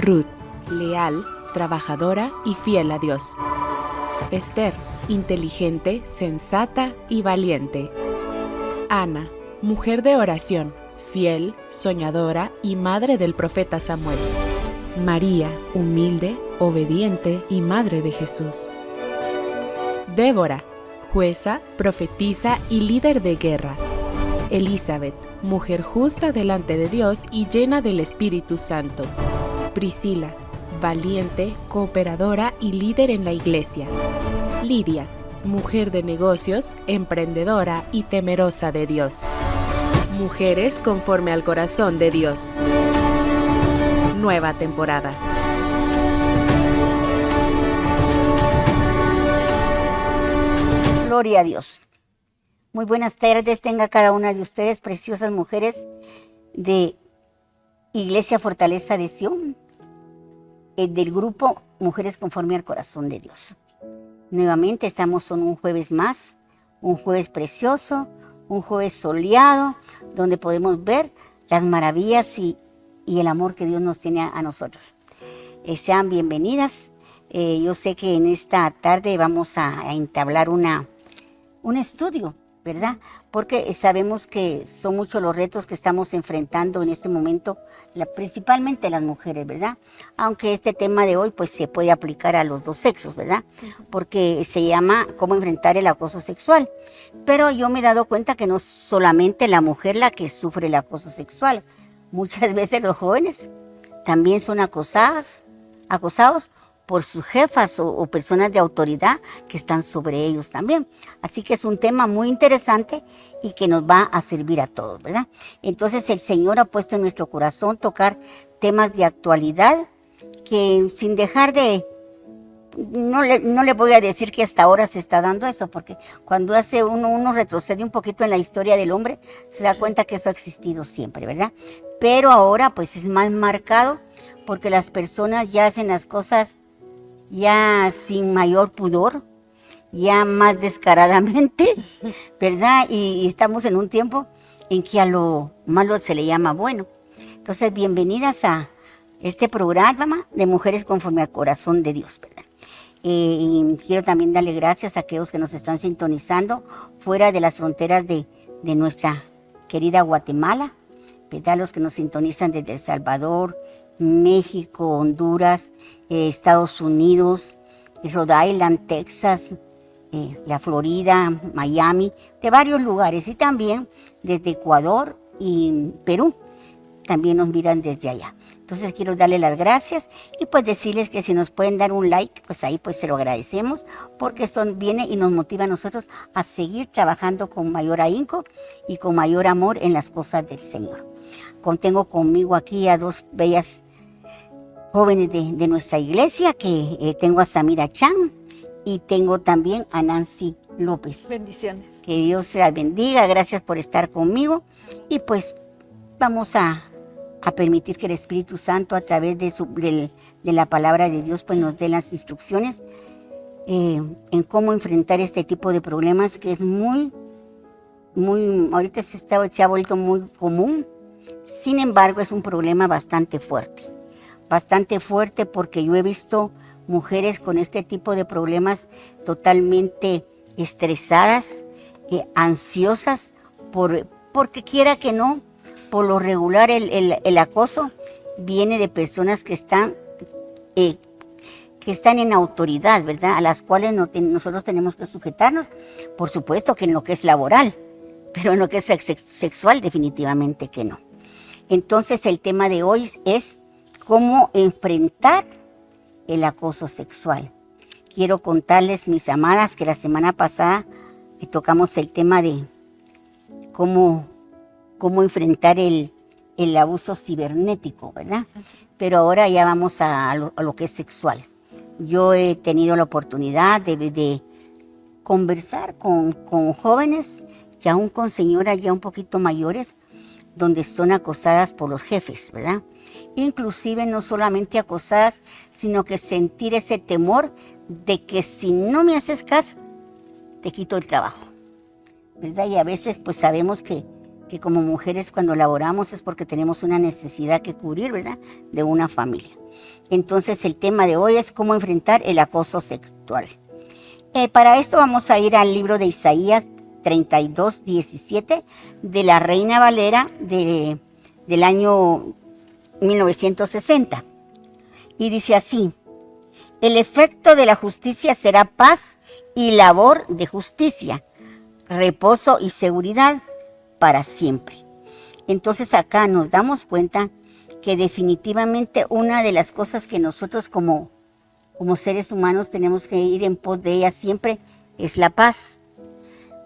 Ruth, leal, trabajadora y fiel a Dios. Esther, inteligente, sensata y valiente. Ana, mujer de oración, fiel, soñadora y madre del profeta Samuel. María, humilde, obediente y madre de Jesús. Débora, jueza, profetisa y líder de guerra. Elizabeth, mujer justa delante de Dios y llena del Espíritu Santo. Priscila, valiente, cooperadora y líder en la iglesia. Lidia, mujer de negocios, emprendedora y temerosa de Dios. Mujeres conforme al corazón de Dios. Nueva temporada. Gloria a Dios. Muy buenas tardes tenga cada una de ustedes, preciosas mujeres de Iglesia Fortaleza de Sion, del grupo Mujeres Conforme al Corazón de Dios. Nuevamente estamos en un jueves más, un jueves precioso, un jueves soleado, donde podemos ver las maravillas y el amor que Dios nos tiene a nosotros. Sean bienvenidas. Yo sé que en esta tarde vamos a entablar un estudio, ¿verdad? Porque sabemos que son muchos los retos que estamos enfrentando en este momento, principalmente las mujeres, ¿verdad? Aunque este tema de hoy pues se puede aplicar a los dos sexos, ¿verdad? Porque se llama cómo enfrentar el acoso sexual. Pero yo me he dado cuenta que no es solamente la mujer la que sufre el acoso sexual. Muchas veces los jóvenes también son acosados por sus jefas o personas de autoridad que están sobre ellos también. Así que es un tema muy interesante y que nos va a servir a todos, ¿verdad? Entonces el Señor ha puesto en nuestro corazón tocar temas de actualidad que sin dejar de... No le voy a decir que hasta ahora se está dando eso, porque cuando uno retrocede un poquito en la historia del hombre, se da cuenta que eso ha existido siempre, ¿verdad? Pero ahora pues es más marcado porque las personas ya hacen las cosas ya sin mayor pudor, ya más descaradamente, ¿verdad? Y estamos en un tiempo en que a lo malo se le llama bueno. Entonces, bienvenidas a este programa de Mujeres Conforme al Corazón de Dios, ¿verdad? Y quiero también darle gracias a aquellos que nos están sintonizando fuera de las fronteras de nuestra querida Guatemala, ¿verdad? Los que nos sintonizan desde El Salvador, México, Honduras, Estados Unidos, Rhode Island, Texas, la Florida, Miami, de varios lugares, y también desde Ecuador y Perú, también nos miran desde allá. Entonces quiero darle las gracias y pues decirles que si nos pueden dar un like, pues ahí pues se lo agradecemos, porque esto viene y nos motiva a nosotros a seguir trabajando con mayor ahínco y con mayor amor en las cosas del Señor. Tengo conmigo aquí a dos bellas jóvenes de nuestra iglesia, que tengo a Samira Chan y tengo también a Nancy López. Bendiciones. Que Dios se las bendiga, gracias por estar conmigo y pues vamos a permitir que el Espíritu Santo a través de la palabra de Dios pues nos dé las instrucciones en cómo enfrentar este tipo de problemas que es muy, ahorita se ha vuelto muy común. Sin embargo, es un problema bastante fuerte porque yo he visto mujeres con este tipo de problemas totalmente estresadas, ansiosas, porque quiera que no, por lo regular el acoso viene de personas que están en autoridad, ¿verdad? A las cuales nosotros tenemos que sujetarnos, por supuesto que en lo que es laboral, pero en lo que es sexual definitivamente que no. Entonces el tema de hoy es cómo enfrentar el acoso sexual. Quiero contarles, mis amadas, que la semana pasada tocamos el tema de cómo enfrentar el abuso cibernético, ¿verdad? Pero ahora ya vamos a lo que es sexual. Yo he tenido la oportunidad de conversar con jóvenes y aún con señoras ya un poquito mayores, donde son acosadas por los jefes, ¿verdad? Inclusive no solamente acosadas, sino que sentir ese temor de que si no me haces caso, te quito el trabajo, ¿verdad? Y a veces pues sabemos que que como mujeres cuando laboramos es porque tenemos una necesidad que cubrir, ¿verdad? De una familia. Entonces el tema de hoy es cómo enfrentar el acoso sexual. Para esto vamos a ir al libro de Isaías 32:17 de la Reina Valera del año 1960. Y dice así: el efecto de la justicia será paz y labor de justicia, reposo y seguridad para siempre. Entonces acá nos damos cuenta que definitivamente una de las cosas que nosotros como seres humanos tenemos que ir en pos de ella siempre es la paz,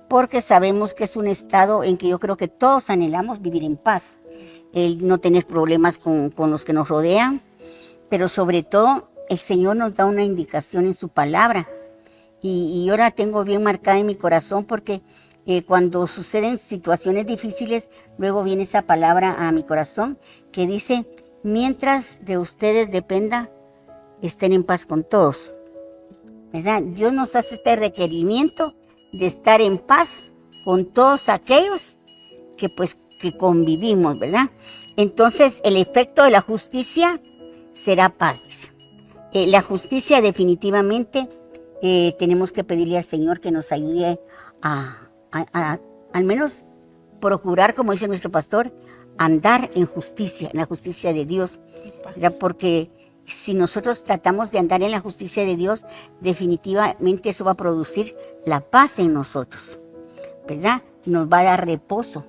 porque sabemos que es un estado en que yo creo que todos anhelamos vivir en paz, el no tener problemas con los que nos rodean, pero sobre todo el Señor nos da una indicación en su palabra y ahora tengo bien marcada en mi corazón porque cuando suceden situaciones difíciles, luego viene esa palabra a mi corazón que dice: mientras de ustedes dependa, estén en paz con todos, ¿verdad? Dios nos hace este requerimiento de estar en paz con todos aquellos que convivimos, ¿verdad? Entonces el efecto de la justicia será paz, dice. La justicia definitivamente tenemos que pedirle al Señor que nos ayude a al menos procurar, como dice nuestro pastor, andar en justicia, en la justicia de Dios, ¿verdad? Porque si nosotros tratamos de andar en la justicia de Dios, definitivamente eso va a producir la paz en nosotros, ¿verdad? Nos va a dar reposo.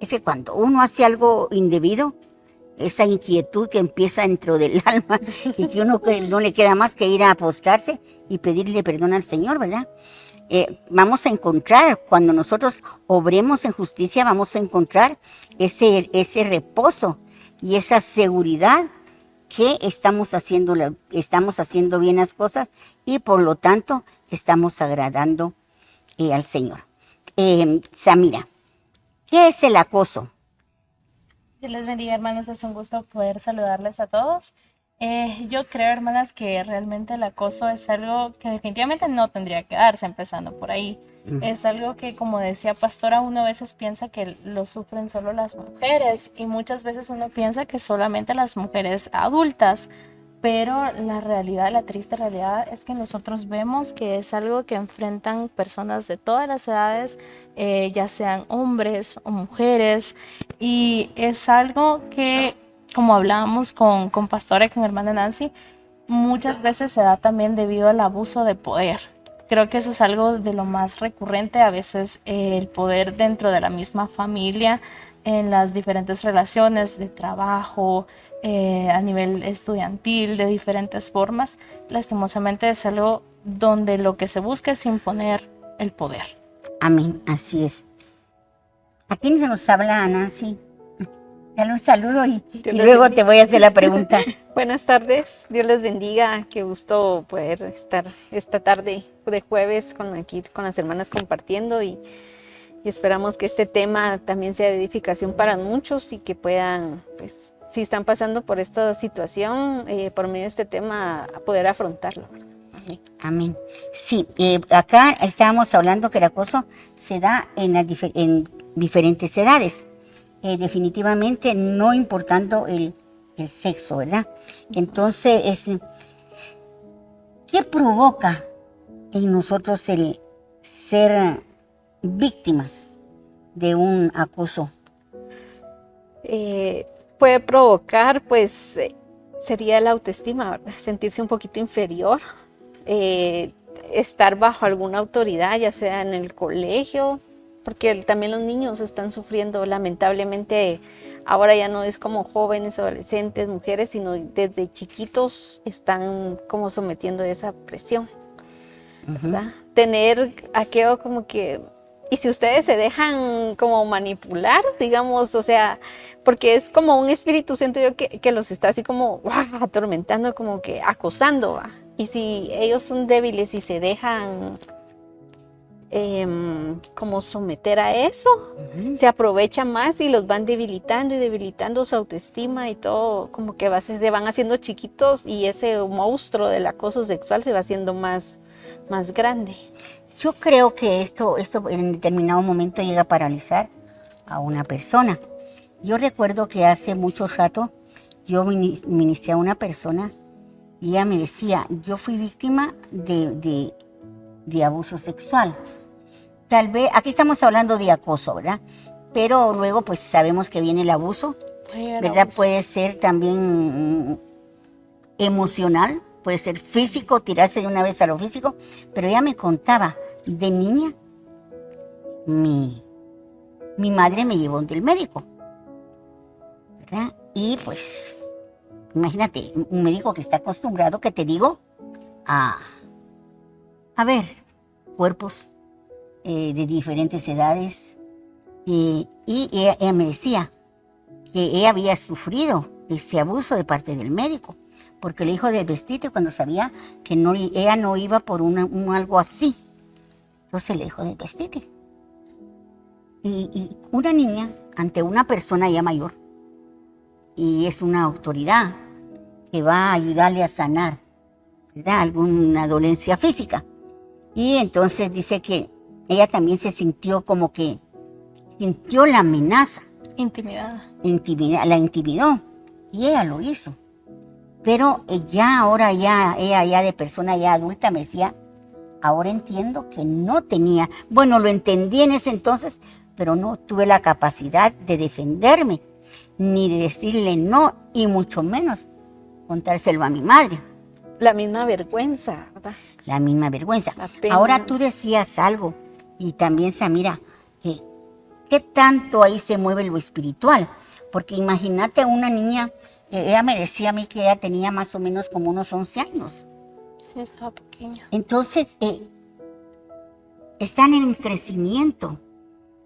Es que cuando uno hace algo indebido, esa inquietud que empieza dentro del alma y que uno no le queda más que ir a postrarse y pedirle perdón al Señor, ¿verdad? Vamos a encontrar, cuando nosotros obremos en justicia, vamos a encontrar ese reposo y esa seguridad que estamos haciendo bien las cosas y por lo tanto estamos agradando al Señor. Samira, ¿qué es el acoso? Dios les bendiga, hermanos, es un gusto poder saludarles a todos. Yo creo, hermanas, que realmente el acoso es algo que definitivamente no tendría que darse, empezando por ahí. Es algo que, como decía Pastora, uno a veces piensa que lo sufren solo las mujeres y muchas veces uno piensa que solamente las mujeres adultas, pero la realidad, la triste realidad es que nosotros vemos que es algo que enfrentan personas de todas las edades, ya sean hombres o mujeres, y es algo que, como hablábamos con Pastora y con hermana Nancy, muchas veces se da también debido al abuso de poder. Creo que eso es algo de lo más recurrente, a veces el poder dentro de la misma familia, en las diferentes relaciones de trabajo, a nivel estudiantil, de diferentes formas. Lastimosamente es algo donde lo que se busca es imponer el poder. Amén, así es. ¿A quién se nos habla, Nancy? Dale un saludo y luego te voy a hacer la pregunta. Buenas tardes, Dios les bendiga, qué gusto poder estar esta tarde de jueves aquí con las hermanas compartiendo y esperamos que este tema también sea de edificación para muchos y que puedan, pues, si están pasando por esta situación, por medio de este tema, poder afrontarlo. Amén. Amén. Sí, acá estábamos hablando que el acoso se da en diferentes edades. Definitivamente no importando el sexo, ¿verdad? Entonces, ¿qué provoca en nosotros el ser víctimas de un acoso? Puede provocar, pues, sería la autoestima, ¿verdad? Sentirse un poquito inferior, estar bajo alguna autoridad, ya sea en el colegio, porque también los niños están sufriendo, lamentablemente, ahora ya no es como jóvenes, adolescentes, mujeres, sino desde chiquitos están como sometiendo a esa presión, ¿verdad? Tener aquello como que, y si ustedes se dejan como manipular, digamos, o sea, porque es como un espíritu, siento yo, que los está así como atormentando, como que acosando, ¿va? Y si ellos son débiles y se dejan como someter a eso, se aprovecha más y los van debilitando y debilitando su autoestima y todo, como que se van haciendo chiquitos y ese monstruo del acoso sexual se va haciendo más grande. Yo creo que esto en determinado momento llega a paralizar a una persona. Yo recuerdo que hace mucho rato yo ministré a una persona y ella me decía, yo fui víctima de abuso sexual. Tal vez, aquí estamos hablando de acoso, ¿verdad? Pero luego pues sabemos que viene el abuso, ¿verdad? Puede ser también emocional, puede ser físico, tirarse de una vez a lo físico, pero ella me contaba, de niña, mi madre me llevó del médico, ¿verdad? Y pues, imagínate, un médico que está acostumbrado, que te digo, a ver cuerpos de diferentes edades, y ella me decía que ella había sufrido ese abuso de parte del médico, porque le dijo de vestirte cuando sabía que ella no iba por algo así. Entonces le dijo de vestirte. Y una niña ante una persona ya mayor, y es una autoridad que va a ayudarle a sanar, ¿verdad?, alguna dolencia física. Y entonces dice que ella también se sintió como que sintió la amenaza. La intimidó. Y ella lo hizo. Pero ella ya de persona ya adulta me decía, ahora entiendo que no tenía, bueno, lo entendí en ese entonces, pero no tuve la capacidad de defenderme, ni de decirle no, y mucho menos contárselo a mi madre. La misma vergüenza, ¿verdad? La misma vergüenza. Ahora tú decías algo, y también, Samira, ¿qué tanto ahí se mueve lo espiritual? Porque imagínate una niña, ella me decía a mí que ella tenía más o menos como unos 11 años. Sí, estaba pequeña. Entonces, están en crecimiento,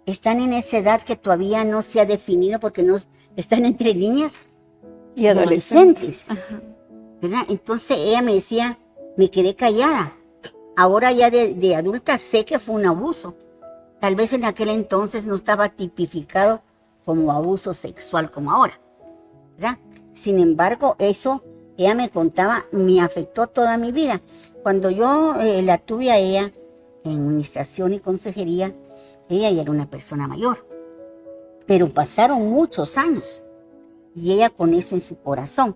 están en esa edad que todavía no se ha definido porque no están entre niñas y adolescentes. ¿Verdad? Entonces ella me decía, me quedé callada. Ahora ya de adulta sé que fue un abuso. Tal vez en aquel entonces no estaba tipificado como abuso sexual como ahora, ¿verdad? Sin embargo, eso, ella me contaba, me afectó toda mi vida. Cuando yo la tuve a ella en administración y consejería, ella ya era una persona mayor. Pero pasaron muchos años y ella con eso en su corazón.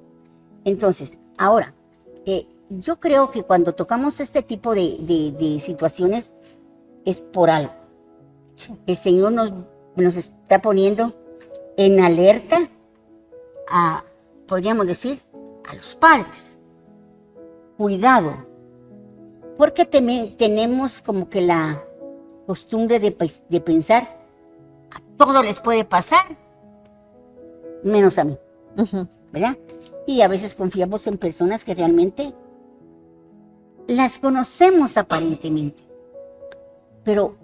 Entonces, ahora, yo creo que cuando tocamos este tipo de situaciones es por algo. El Señor nos está poniendo en alerta podríamos decir, a los padres. Cuidado, porque tenemos como que la costumbre de pensar, a todos les puede pasar, menos a mí, ¿verdad? Y a veces confiamos en personas que realmente las conocemos aparentemente, pero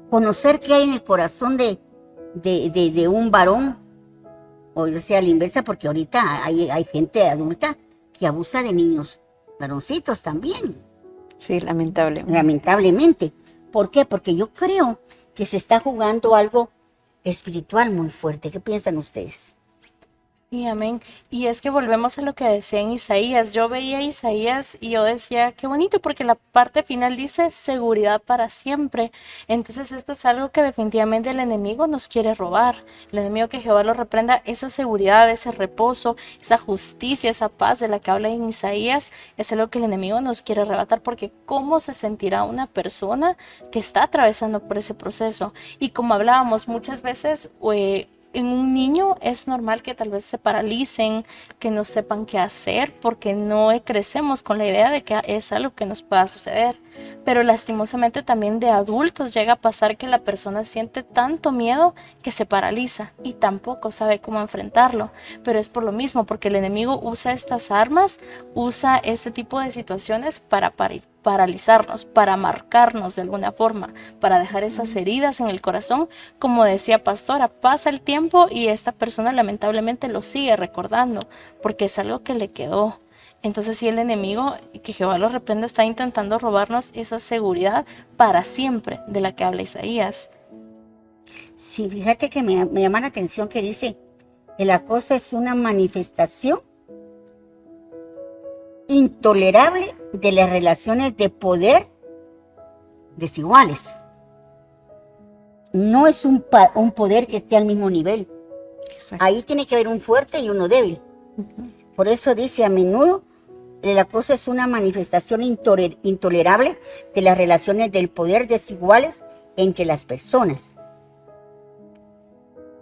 conocer qué hay en el corazón de un varón, o sea, a la inversa, porque ahorita hay gente adulta que abusa de niños, varoncitos también. Sí, lamentablemente. Lamentablemente. ¿Por qué? Porque yo creo que se está jugando algo espiritual muy fuerte. ¿Qué piensan ustedes? Sí, amén. Y es que volvemos a lo que decía en Isaías. Yo veía Isaías y yo decía, qué bonito, porque la parte final dice seguridad para siempre. Entonces esto es algo que definitivamente el enemigo nos quiere robar. El enemigo, que Jehová lo reprenda, esa seguridad, ese reposo, esa justicia, esa paz de la que habla en Isaías, es algo que el enemigo nos quiere arrebatar, porque ¿cómo se sentirá una persona que está atravesando por ese proceso? Y como hablábamos muchas veces, en un niño es normal que tal vez se paralicen, que no sepan qué hacer, porque no crecemos con la idea de que es algo que nos pueda suceder. Pero lastimosamente también de adultos llega a pasar que la persona siente tanto miedo que se paraliza y tampoco sabe cómo enfrentarlo. Pero es por lo mismo, porque el enemigo usa estas armas, usa este tipo de situaciones para paralizarnos, para marcarnos de alguna forma, para dejar esas heridas en el corazón. Como decía Pastora, pasa el tiempo y esta persona lamentablemente lo sigue recordando, porque es algo que le quedó. Entonces, si el enemigo, que Jehová lo reprenda, está intentando robarnos esa seguridad para siempre de la que habla Isaías. Sí, fíjate que me llama la atención que dice, el acoso es una manifestación intolerable de las relaciones de poder desiguales. no es un poder que esté al mismo nivel. Exacto. Ahí tiene que haber un fuerte y uno débil. Por eso dice, a menudo el acoso es una manifestación intolerable de las relaciones del poder desiguales entre las personas.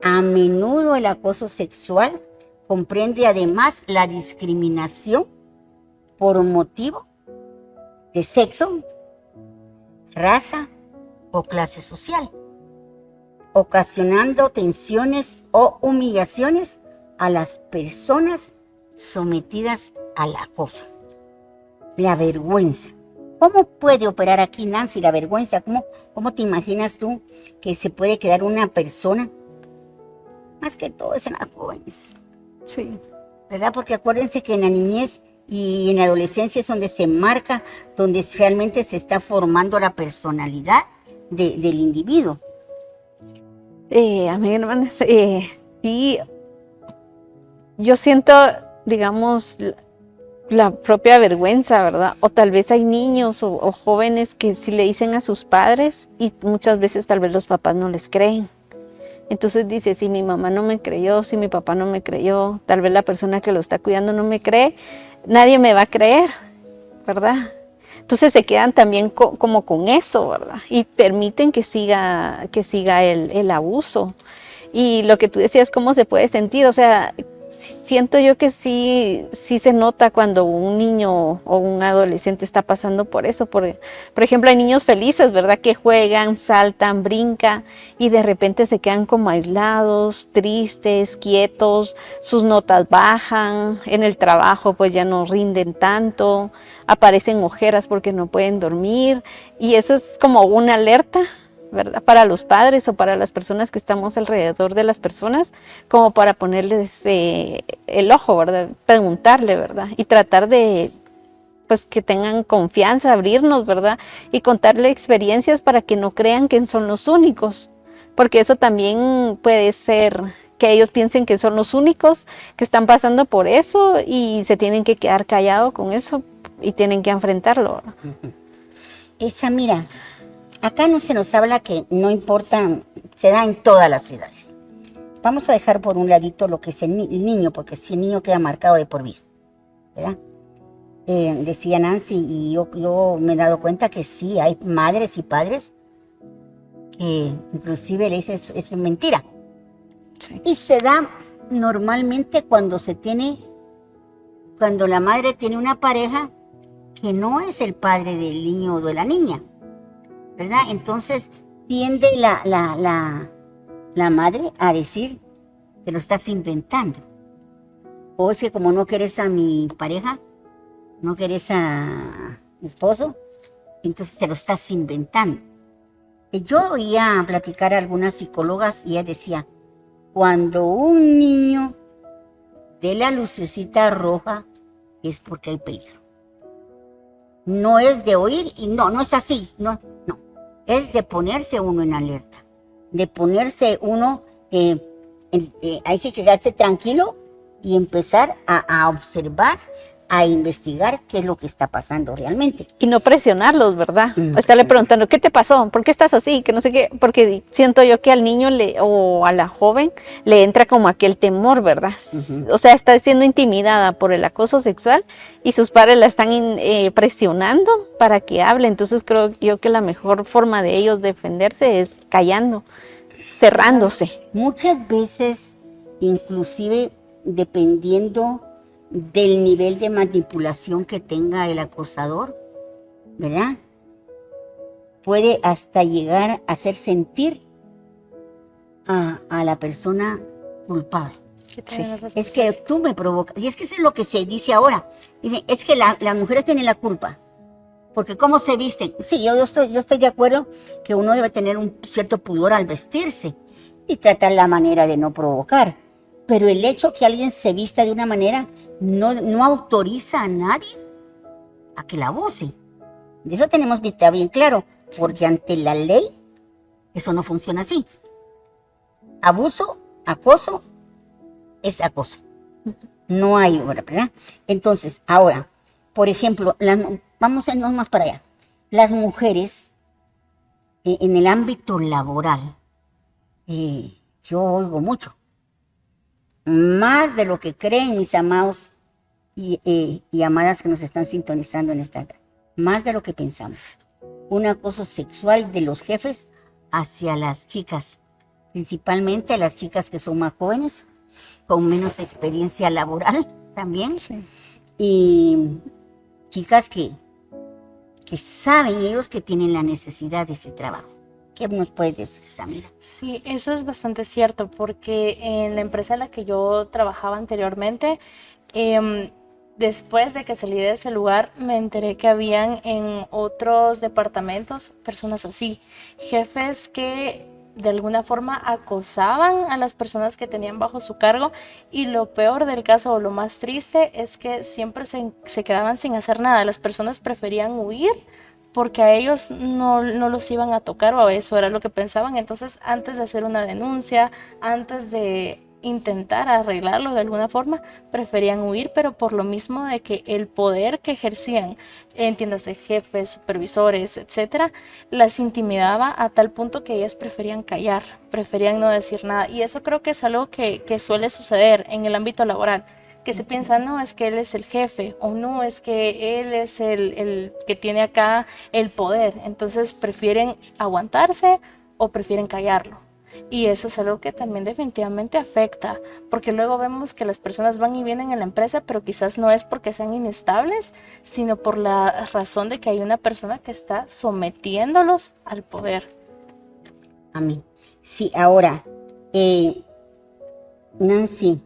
A menudo el acoso sexual comprende además la discriminación por motivo de sexo, raza o clase social, ocasionando tensiones o humillaciones a las personas sometidas al acoso. La vergüenza. ¿Cómo puede operar aquí, Nancy, la vergüenza? ¿Cómo te imaginas tú que se puede quedar una persona? Más que todo es en las jóvenes. Sí. ¿Verdad? Porque acuérdense que en la niñez y en la adolescencia es donde se marca, donde realmente se está formando la personalidad del individuo. A mí, hermanas, sí, yo siento, digamos, la propia vergüenza, ¿verdad? O tal vez hay niños o jóvenes que sí le dicen a sus padres y muchas veces tal vez los papás no les creen. Entonces dice, si mi mamá no me creyó, si mi papá no me creyó, tal vez la persona que lo está cuidando no me cree, nadie me va a creer, ¿verdad? Entonces se quedan también como con eso, ¿verdad? Y permiten que siga el abuso. Y lo que tú decías, ¿cómo se puede sentir? O sea, siento yo que sí se nota cuando un niño o un adolescente está pasando por eso. Por ejemplo, hay niños felices, ¿verdad? Que juegan, saltan, brincan y de repente se quedan como aislados, tristes, quietos, sus notas bajan, en el trabajo pues ya no rinden tanto, aparecen ojeras porque no pueden dormir y eso es como una alerta, ¿verdad? Para los padres o para las personas que estamos alrededor de las personas, como para ponerles el ojo, ¿verdad? Preguntarle, ¿verdad? Y tratar de, pues, que tengan confianza, abrirnos, ¿verdad? Y contarle experiencias para que no crean que son los únicos, porque eso también puede ser que ellos piensen que son los únicos que están pasando por eso y se tienen que quedar callados con eso y tienen que enfrentarlo, ¿verdad? Mira, acá no se nos habla que no importa, se da en todas las edades. Vamos a dejar por un ladito lo que es el niño, porque si el niño queda marcado de por vida, ¿verdad? Decía Nancy, y yo me he dado cuenta que sí, hay madres y padres que inclusive le dicen es mentira. Sí. Y se da normalmente cuando la madre tiene una pareja que no es el padre del niño o de la niña, ¿verdad? Entonces tiende la madre a decir, te lo estás inventando. O es que como no quieres a mi pareja, no quieres a mi esposo, entonces te lo estás inventando. Y yo oía platicar a algunas psicólogas y ella decía, cuando un niño dé la lucecita roja es porque hay peligro. No es de oír y no es así, no. Es de ponerse uno en alerta, de ponerse uno, ahí sí quedarse tranquilo y empezar a observar, a investigar qué es lo que está pasando realmente. Y no presionarlos, ¿verdad? No estarle preguntando, ¿qué te pasó? ¿Por qué estás así? Que no sé qué, porque siento yo que al niño o a la joven le entra como aquel temor, ¿verdad? O sea, está siendo intimidada por el acoso sexual y sus padres la están presionando para que hable. Entonces creo yo que la mejor forma de ellos defenderse es callando, cerrándose. Muchas veces, inclusive dependiendo del nivel de manipulación que tenga el acosador, ¿verdad? Puede hasta llegar a hacer sentir a la persona culpable. Sí. Es que tú me provocas. Y es que eso es lo que se dice ahora. Dicen, es que las mujeres tienen la culpa. Porque cómo se visten. Sí, yo estoy de acuerdo que uno debe tener un cierto pudor al vestirse y tratar la manera de no provocar. Pero el hecho que alguien se vista de una manera no autoriza a nadie a que la abuse. De eso tenemos vista bien claro, porque ante la ley eso no funciona así. Abuso, acoso, es acoso. No hay hora, ¿verdad? Entonces, ahora, por ejemplo, vamos a irnos más para allá. Las mujeres en el ámbito laboral, yo oigo mucho, más de lo que creen mis amados y amadas que nos están sintonizando en esta hora, más de lo que pensamos. Un acoso sexual de los jefes hacia las chicas, principalmente a las chicas que son más jóvenes, con menos experiencia laboral también, Sí. y chicas que saben ellos que tienen la necesidad de ese trabajo. ¿Qué nos puedes decir, Samira? Sí, eso es bastante cierto, porque en la empresa en la que yo trabajaba anteriormente, después de que salí de ese lugar, me enteré que habían en otros departamentos personas así, jefes que de alguna forma acosaban a las personas que tenían bajo su cargo, y lo peor del caso, o lo más triste, es que siempre se quedaban sin hacer nada. Las personas preferían huir porque a ellos no los iban a tocar, o eso era lo que pensaban. Entonces, antes de hacer una denuncia, antes de intentar arreglarlo de alguna forma, preferían huir, pero por lo mismo de que el poder que ejercían, entiéndase, jefes, supervisores, etcétera, las intimidaba a tal punto que ellas preferían callar, preferían no decir nada. Y eso creo que es algo que suele suceder en el ámbito laboral, que se piensa, no, es que él es el jefe, o no, es que él es el que tiene acá el poder. Entonces prefieren aguantarse o prefieren callarlo. Y eso es algo que también definitivamente afecta, porque luego vemos que las personas van y vienen en la empresa, pero quizás no es porque sean inestables, sino por la razón de que hay una persona que está sometiéndolos al poder. Amén. Sí, ahora, Nancy,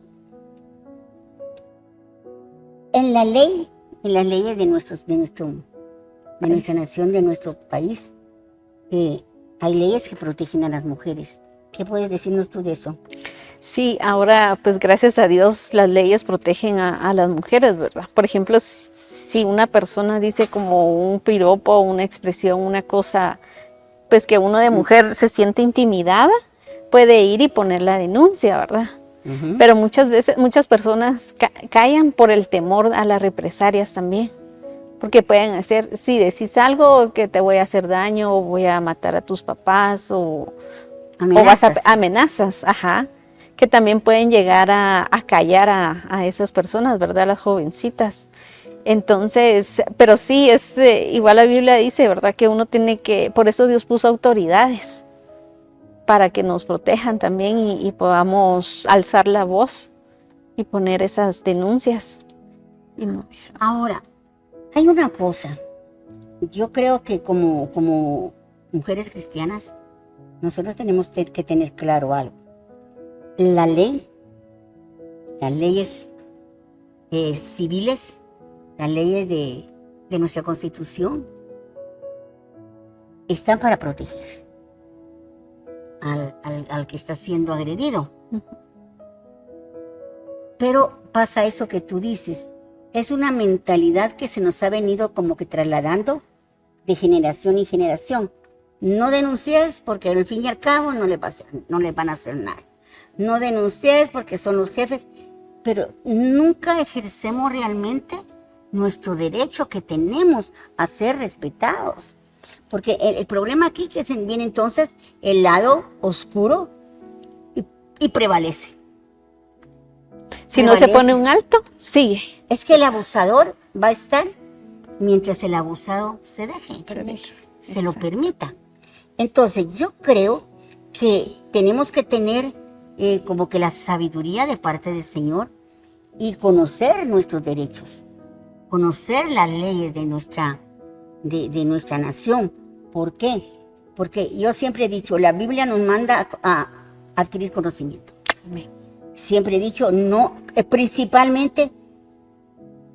en las leyes de nuestra nación, de nuestro país, hay leyes que protegen a las mujeres. ¿Qué puedes decirnos tú de eso? Sí, ahora pues gracias a Dios las leyes protegen a las mujeres, ¿verdad? Por ejemplo, si una persona dice como un piropo, una expresión, una cosa, pues que uno de mujer se siente intimidada, puede ir y poner la denuncia, ¿verdad? Uh-huh. Pero muchas veces, muchas personas callan por el temor a las represalias también. Porque pueden hacer, si decís algo que te voy a hacer daño, o voy a matar a tus papás, o vas a amenazas, ajá, que también pueden llegar a callar a esas personas, ¿verdad? Las jovencitas. Entonces, pero sí, es igual la Biblia dice, ¿verdad? Que uno tiene que, por eso Dios puso autoridades, para que nos protejan también y podamos alzar la voz y poner esas denuncias. Y no. Ahora, hay una cosa, yo creo que como mujeres cristianas, nosotros tenemos que tener claro algo. Las leyes civiles, las leyes de nuestra Constitución, están para proteger al que está siendo agredido. Pero pasa eso que tú dices, es una mentalidad que se nos ha venido como que trasladando de generación en generación. No denuncies porque al fin y al cabo no les van a hacer nada. No denuncies porque son los jefes, pero nunca ejercemos realmente nuestro derecho que tenemos a ser respetados. Porque el problema aquí que viene entonces el lado oscuro y prevalece. Si no se pone un alto, sigue. Es que el abusador va a estar mientras el abusado se deje, se lo permita. Entonces yo creo que tenemos que tener como que la sabiduría de parte del Señor y conocer nuestros derechos, conocer las leyes de nuestra nación. ¿Por qué? Porque yo siempre he dicho, la Biblia nos manda a adquirir conocimiento. Amén. Siempre he dicho, no, principalmente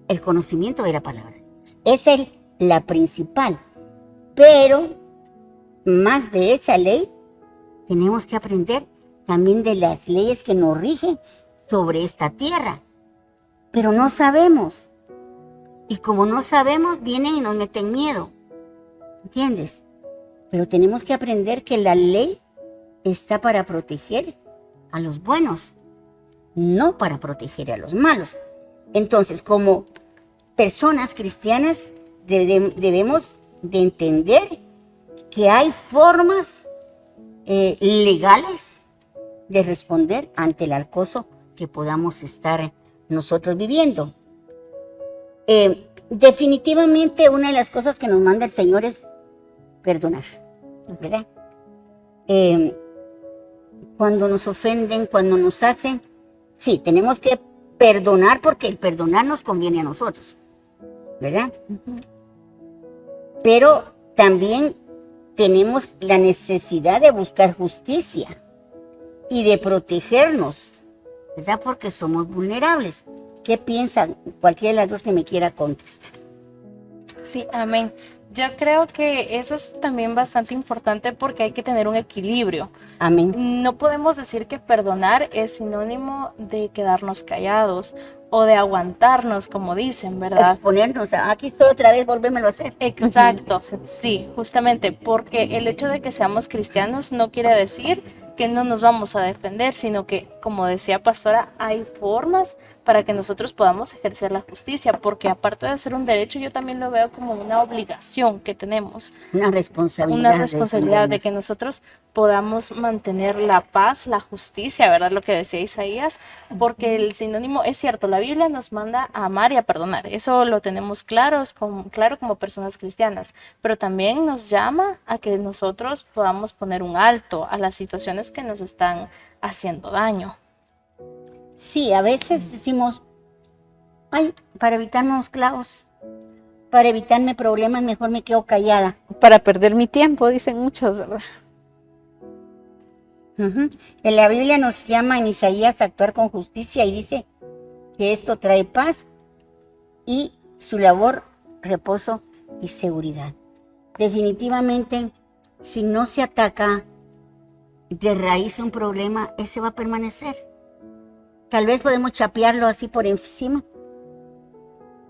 el conocimiento de la palabra de Dios. Esa es la principal. Pero más de esa ley, tenemos que aprender también de las leyes que nos rigen sobre esta tierra. Pero no sabemos. Y como no sabemos, vienen y nos meten miedo. ¿Entiendes? Pero tenemos que aprender que la ley está para proteger a los buenos, no para proteger a los malos. Entonces, como personas cristianas, debemos de entender que hay formas legales de responder ante el acoso que podamos estar nosotros viviendo. Definitivamente una de las cosas que nos manda el Señor es perdonar, ¿verdad? Cuando nos ofenden, cuando nos hacen, sí, tenemos que perdonar porque el perdonar nos conviene a nosotros, ¿verdad? Pero también tenemos la necesidad de buscar justicia y de protegernos, ¿verdad? Porque somos vulnerables. ¿Qué piensan? Cualquiera de las dos que me quiera contestar. Sí, amén. Yo creo que eso es también bastante importante porque hay que tener un equilibrio. Amén. No podemos decir que perdonar es sinónimo de quedarnos callados o de aguantarnos, como dicen, ¿verdad? Exponernos, aquí estoy otra vez, volvémelo a hacer. Exacto, sí, justamente, porque el hecho de que seamos cristianos no quiere decir que no nos vamos a defender, sino que, como decía Pastora, hay formas para que nosotros podamos ejercer la justicia, porque aparte de ser un derecho, yo también lo veo como una obligación que tenemos. Una responsabilidad De que nosotros podamos mantener la paz, la justicia, ¿verdad? Lo que decía Isaías, porque el sinónimo es cierto, la Biblia nos manda a amar y a perdonar, eso lo tenemos claro como personas cristianas, pero también nos llama a que nosotros podamos poner un alto a las situaciones que nos están haciendo daño. Sí, a veces decimos, ay, para evitarnos clavos, para evitarme problemas, mejor me quedo callada. Para perder mi tiempo, dicen muchos, ¿verdad? En la Biblia nos llama en Isaías a actuar con justicia y dice que esto trae paz y su labor, reposo y seguridad. Definitivamente, si no se ataca de raíz un problema, ese va a permanecer. Tal vez podemos chapearlo así por encima,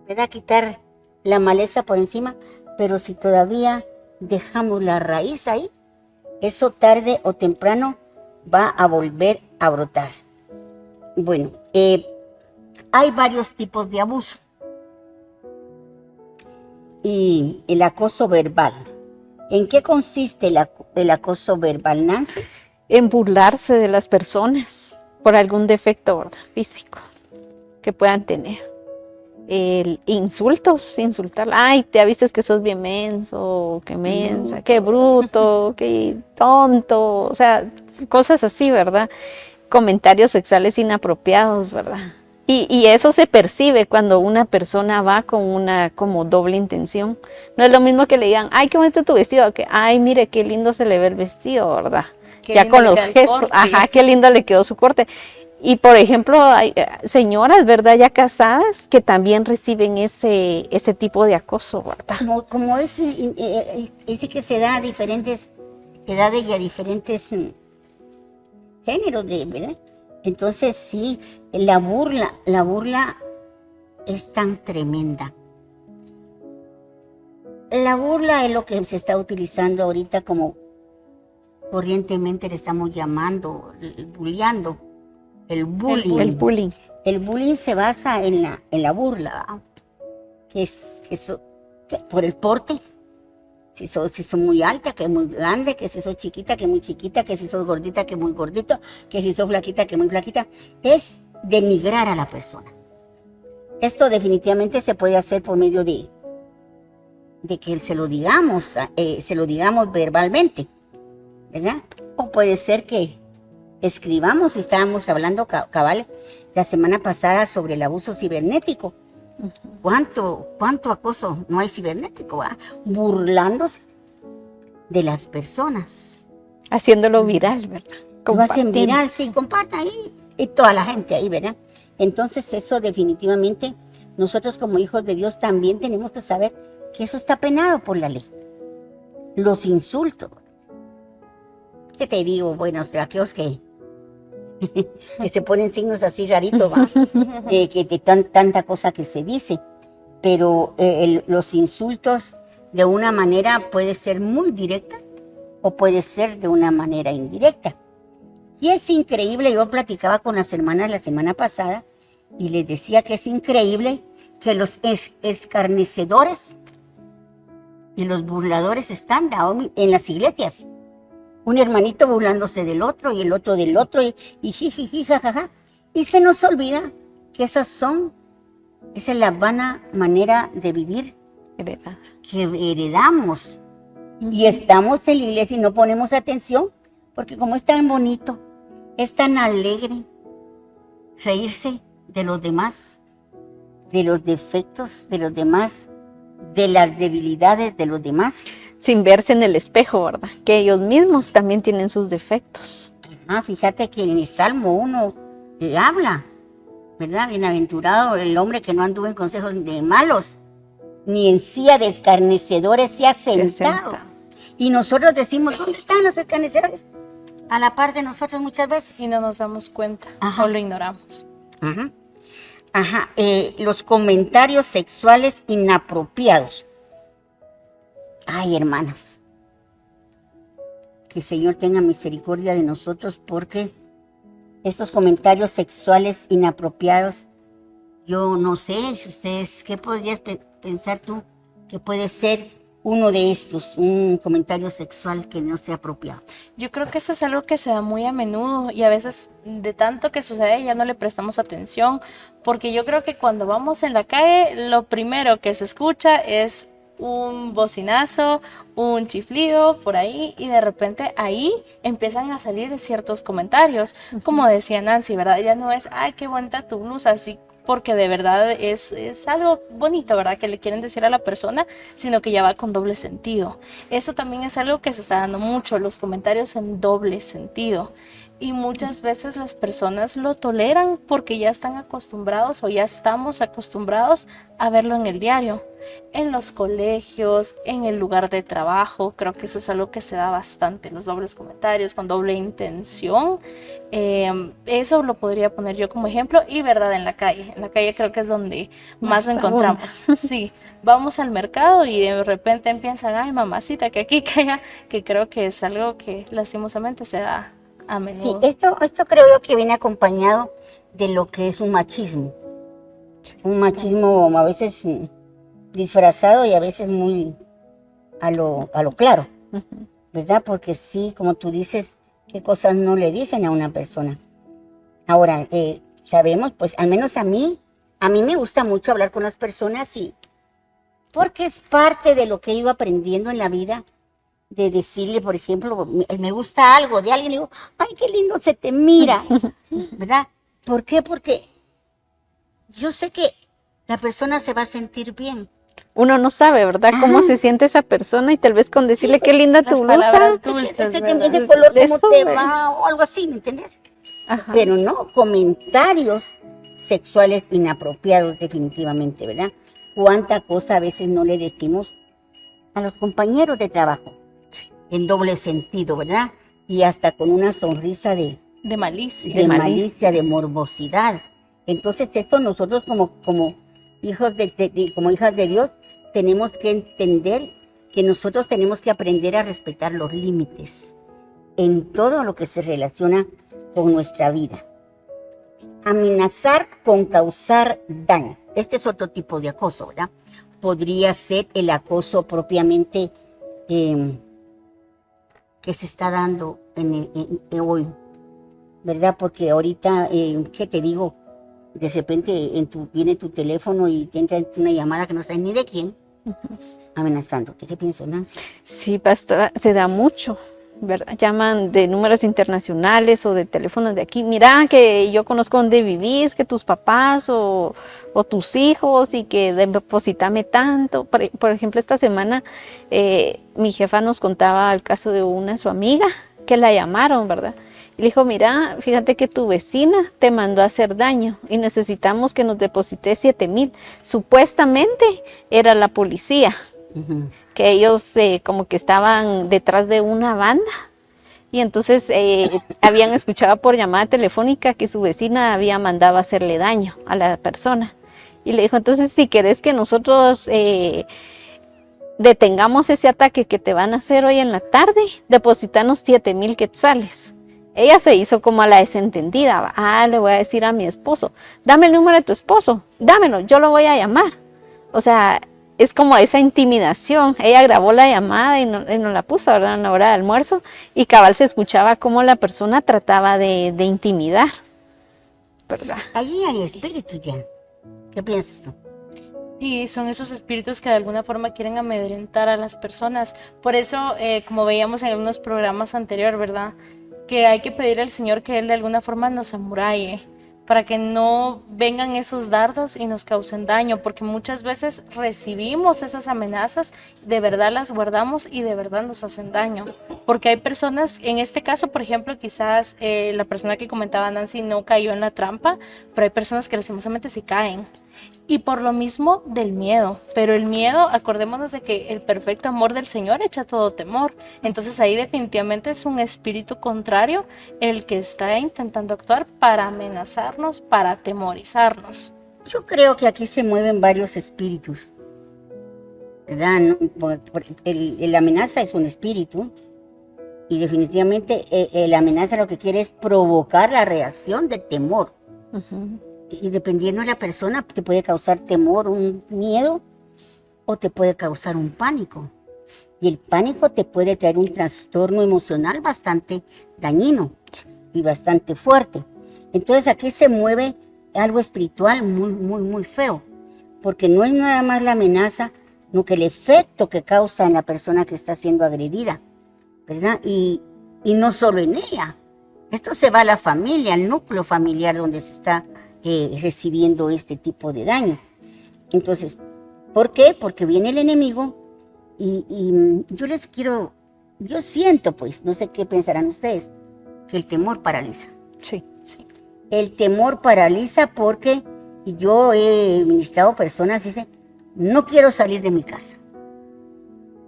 ¿verdad? Quitar la maleza por encima, pero si todavía dejamos la raíz ahí, eso tarde o temprano va a volver a brotar. Bueno, hay varios tipos de abuso. Y el acoso verbal. ¿En qué consiste el acoso verbal, Nancy? En burlarse de las personas por algún defecto, ¿verdad?, físico que puedan tener. Insultar. Ay, te avisas que sos bien menso, qué mensa, qué bruto, qué tonto. O sea, cosas así, ¿verdad? Comentarios sexuales inapropiados, ¿verdad? Y eso se percibe cuando una persona va con una como doble intención. No es lo mismo que le digan, ay, qué bonito tu vestido, que, ay, mire, qué lindo se le ve el vestido, ¿verdad? Qué ya con los gestos, qué lindo le quedó su corte. Y por ejemplo, hay señoras, ¿verdad?, ya casadas, que también reciben ese tipo de acoso, ¿verdad? Como ese que se da a diferentes edades y a diferentes géneros, ¿verdad? Entonces sí, la burla es tan tremenda. La burla es lo que se está utilizando ahorita como corrientemente le estamos llamando, bulleando, el bullying. El bullying. El bullying se basa en la burla, ¿verdad? que por el porte, si sos muy alta, que es muy grande, que si sos chiquita, que muy chiquita, que si sos gordita, que muy gordito, que si sos flaquita, que muy flaquita, es denigrar a la persona. Esto definitivamente se puede hacer por medio de que se lo digamos verbalmente, ¿verdad? O puede ser que escribamos, estábamos hablando cabal la semana pasada sobre el abuso cibernético. ¿Cuánto acoso no hay cibernético? ¿Va? Burlándose de las personas. Haciéndolo viral, ¿verdad? Lo hacen viral, sí, compartan ahí, y toda la gente ahí, ¿verdad? Entonces eso definitivamente, nosotros como hijos de Dios también tenemos que saber que eso está penado por la ley. Los insultos. ¿Qué te digo? Bueno, aquellos que se ponen signos así raritos, ¿va? Que de tanta cosa que se dice. Pero los insultos de una manera puede ser muy directa o puede ser de una manera indirecta. Y es increíble, yo platicaba con las hermanas la semana pasada y les decía que es increíble que los escarnecedores y los burladores están en las iglesias. un hermanito burlándose del otro y el otro del otro y jijiji, jajaja. Y se nos olvida que esa es la vana manera de vivir Heredada. que heredamos. Y estamos en la iglesia y no ponemos atención, porque como es tan bonito, es tan alegre reírse de los demás, de los defectos de los demás, de las debilidades de los demás. Sin verse en el espejo, ¿verdad? Que ellos mismos también tienen sus defectos. Fíjate que en el Salmo 1 habla, ¿verdad? Bienaventurado el hombre que no anduvo en consejos de malos, ni en silla de escarnecedores se ha sentado. Y nosotros decimos, ¿dónde están los escarnecedores? A la par de nosotros muchas veces. Y no nos damos cuenta, Ajá. o lo ignoramos. Los comentarios sexuales inapropiados. Ay, hermanas, que el Señor tenga misericordia de nosotros, porque estos comentarios sexuales inapropiados, yo no sé si ustedes, ¿qué podrías pensar tú que puede ser uno de estos, un comentario sexual que no sea apropiado? Yo creo que eso es algo que se da muy a menudo y a veces de tanto que sucede ya no le prestamos atención, porque yo creo que cuando vamos en la calle lo primero que se escucha es un bocinazo, un chiflido por ahí y de repente ahí empiezan a salir ciertos comentarios, como decía Nancy, ¿verdad? Ya no es, ay, qué bonita tu blusa, así, porque de verdad es algo bonito, ¿verdad? Que le quieren decir a la persona, sino que ya va con doble sentido. Eso también es algo que se está dando mucho, los comentarios en doble sentido. Y muchas veces las personas lo toleran porque ya están acostumbrados o ya estamos acostumbrados a verlo en el diario, en los colegios, en el lugar de trabajo. Creo que eso es algo que se da bastante, los dobles comentarios con doble intención. Eso lo podría poner yo como ejemplo. Y verdad, en la calle creo que es donde más lo encontramos. Sí, vamos al mercado y de repente empiezan, ay, mamacita, que aquí, que allá, que creo que es algo que lastimosamente se da a menudo. Sí, esto creo yo que viene acompañado de lo que es un machismo. Un machismo a veces disfrazado y a veces muy a lo claro, ¿verdad? Porque sí, como tú dices, qué cosas no le dicen a una persona. Ahora, sabemos, pues al menos a mí me gusta mucho hablar con las personas y porque es parte de lo que he ido aprendiendo en la vida, de decirle, por ejemplo, me gusta algo de alguien, le digo, ay, qué lindo se te mira, ¿verdad? ¿Por qué? Porque yo sé que la persona se va a sentir bien. Uno no sabe, ¿verdad? Cómo se siente esa persona y tal vez con decirle qué linda tu blusa. Ese color, ¿cómo te va? O algo así, ¿me entiendes? Ajá. Pero no, comentarios sexuales inapropiados definitivamente, ¿verdad? Cuánta cosa a veces no le decimos a los compañeros de trabajo. En doble sentido, ¿verdad? Y hasta con una sonrisa de malicia, de morbosidad. Entonces esto nosotros como hijos como hijas de Dios tenemos que entender que nosotros tenemos que aprender a respetar los límites en todo lo que se relaciona con nuestra vida. Amenazar con causar daño. Este es otro tipo de acoso, ¿verdad? Podría ser el acoso propiamente que se está dando hoy, ¿verdad? Porque ahorita, ¿qué te digo? De repente viene tu teléfono y te entra una llamada que no sabes ni de quién, amenazándote. ¿Qué piensas, Nancy? Sí, pastora, se da mucho, ¿verdad? Llaman de números internacionales o de teléfonos de aquí. Mira que yo conozco dónde vivís, que tus papás o tus hijos y que depositame tanto. Por ejemplo, esta semana mi jefa nos contaba el caso de su amiga que la llamaron, ¿verdad? Y le dijo, mira, fíjate que tu vecina te mandó a hacer daño y necesitamos que nos deposites 7,000. Supuestamente era la policía, que ellos como que estaban detrás de una banda y entonces habían escuchado por llamada telefónica que su vecina había mandado a hacerle daño a la persona. Y le dijo, entonces si querés que nosotros detengamos ese ataque que te van a hacer hoy en la tarde, depositanos 7,000 quetzales. Ella se hizo como a la desentendida. Le voy a decir a mi esposo, dame el número de tu esposo, dámelo, yo lo voy a llamar. O sea, es como esa intimidación. Ella grabó la llamada y nos la puso, ¿verdad?, en la hora de almuerzo, y cabal se escuchaba cómo la persona trataba de intimidar, ¿verdad? Allí hay espíritus ya. ¿Qué piensas tú? Sí, son esos espíritus que de alguna forma quieren amedrentar a las personas. Por eso, como veíamos en algunos programas anteriores, ¿verdad?, que hay que pedir al Señor que Él de alguna forma nos amuralle, para que no vengan esos dardos y nos causen daño, porque muchas veces recibimos esas amenazas, de verdad las guardamos y de verdad nos hacen daño. Porque hay personas, en este caso, por ejemplo, quizás la persona que comentaba Nancy no cayó en la trampa, pero hay personas que lastimosamente sí caen. Y por lo mismo del miedo, pero el miedo, acordémonos de que el perfecto amor del Señor echa todo temor. Entonces ahí definitivamente es un espíritu contrario el que está intentando actuar para amenazarnos, para atemorizarnos. Yo creo que aquí se mueven varios espíritus, ¿verdad? No, la amenaza es un espíritu y definitivamente la amenaza lo que quiere es provocar la reacción de temor. Uh-huh. Y dependiendo de la persona, te puede causar temor, un miedo, o te puede causar un pánico. Y el pánico te puede traer un trastorno emocional bastante dañino y bastante fuerte. Entonces aquí se mueve algo espiritual muy, muy, muy feo. Porque no es nada más la amenaza, sino que el efecto que causa en la persona que está siendo agredida, ¿verdad? Y no solo en ella. Esto se va a la familia, al núcleo familiar donde se está recibiendo este tipo de daño. Entonces, ¿por qué? Porque viene el enemigo y yo siento, pues, no sé qué pensarán ustedes, que el temor paraliza. Sí. El temor paraliza porque yo he ministrado personas y dicen, no quiero salir de mi casa.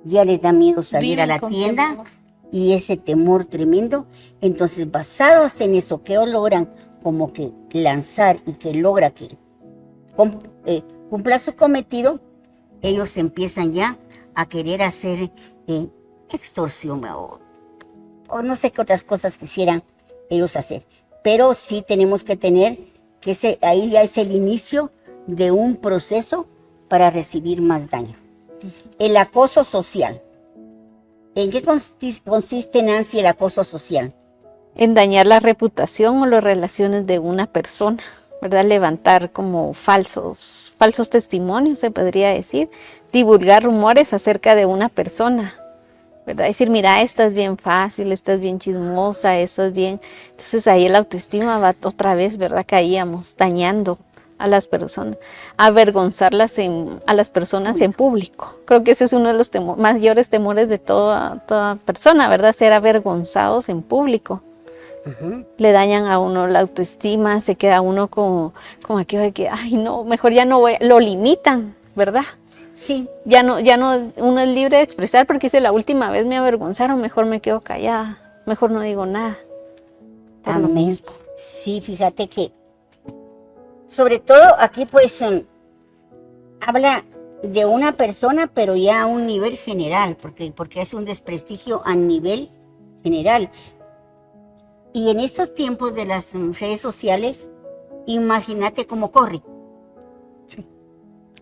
Ya les da miedo salir Viven a la con tienda temor. y ese temor tremendo. Entonces, basados en eso, ¿qué logran? Como que lanzar y que logra que cumpla su cometido, ellos empiezan ya a querer hacer extorsión o no sé qué otras cosas quisieran ellos hacer. Pero sí tenemos que tener que ahí ya es el inicio de un proceso para recibir más daño. El acoso social. ¿En qué consiste, Nancy, el acoso social? En dañar la reputación o las relaciones de una persona, ¿verdad? Levantar como falsos testimonios, se podría decir, divulgar rumores acerca de una persona, ¿verdad? Decir, mira, esta es bien fácil, esta es bien chismosa, esto es bien... Entonces ahí la autoestima va otra vez, ¿verdad? Caíamos dañando a las personas, avergonzarlas a las personas en público. Creo que ese es uno de los mayores temores de toda persona, ¿verdad? Ser avergonzados en público. Uh-huh. Le dañan a uno la autoestima, se queda uno como aquello de que, ay no, mejor ya no voy, lo limitan, ¿verdad? Sí. Ya no, uno es libre de expresar porque dice, la última vez me avergonzaron, mejor me quedo callada, mejor no digo nada. Por lo mismo. Sí, fíjate que, sobre todo aquí pues habla de una persona, pero ya a un nivel general, porque es un desprestigio a nivel general. Y en estos tiempos de las redes sociales, imagínate cómo corre. Sí.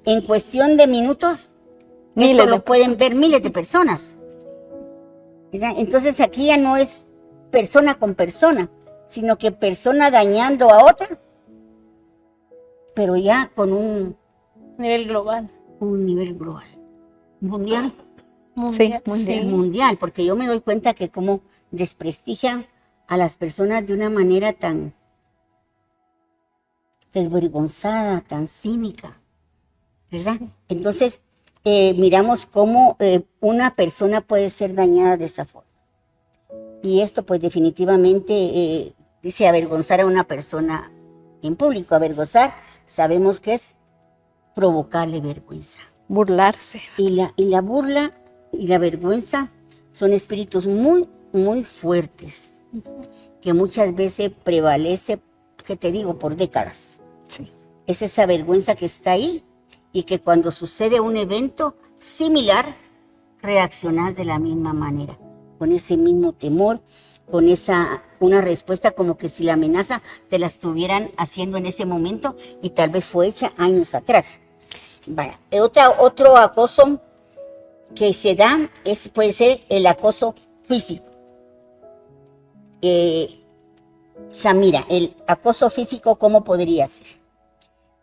En cuestión de minutos, eso lo pueden ver miles de personas. ¿Verdad? Entonces aquí ya no es persona con persona, sino que persona dañando a otra, pero ya con un nivel global. Un nivel global. Mundial. Sí, mundial, porque yo me doy cuenta que como desprestigian a las personas de una manera tan desvergonzada, tan cínica, ¿verdad? Sí. Entonces, miramos cómo una persona puede ser dañada de esa forma. Y esto, pues, definitivamente, dice avergonzar a una persona en público. Avergonzar, sabemos que es provocarle vergüenza. Burlarse. Y la burla y la vergüenza son espíritus muy, muy fuertes, que muchas veces prevalece, ¿qué te digo?, por décadas. Sí. Es esa vergüenza que está ahí y que cuando sucede un evento similar, reaccionas de la misma manera, con ese mismo temor, con una respuesta como que si la amenaza te la estuvieran haciendo en ese momento y tal vez fue hecha años atrás. Vaya, otro acoso que se da puede ser el acoso físico. Samira, el acoso físico, ¿cómo podría ser?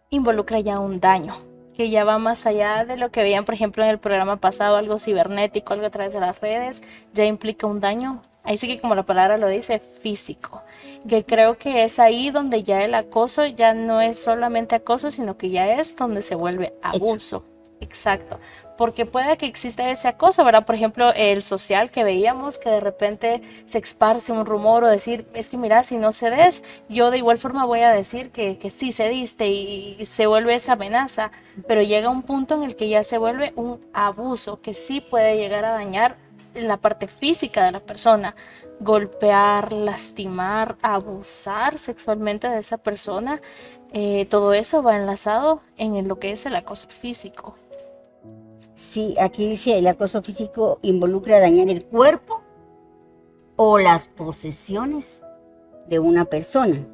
Involucra ya un daño, que ya va más allá de lo que veían, por ejemplo, en el programa pasado, algo cibernético, algo a través de las redes, ya implica un daño. Ahí sí que, como la palabra lo dice, físico, que creo que es ahí donde ya el acoso ya no es solamente acoso, sino que ya es donde se vuelve abuso. Exacto, porque puede que exista ese acoso, ¿verdad? Por ejemplo, el social que veíamos, que de repente se esparce un rumor o decir, es que mira, si no cedes, yo de igual forma voy a decir que sí cediste, y se vuelve esa amenaza, pero llega un punto en el que ya se vuelve un abuso, que sí puede llegar a dañar la parte física de la persona, golpear, lastimar, abusar sexualmente de esa persona. Todo eso va enlazado en lo que es el acoso físico. Sí, aquí dice, el acoso físico involucra dañar el cuerpo o las posesiones de una persona.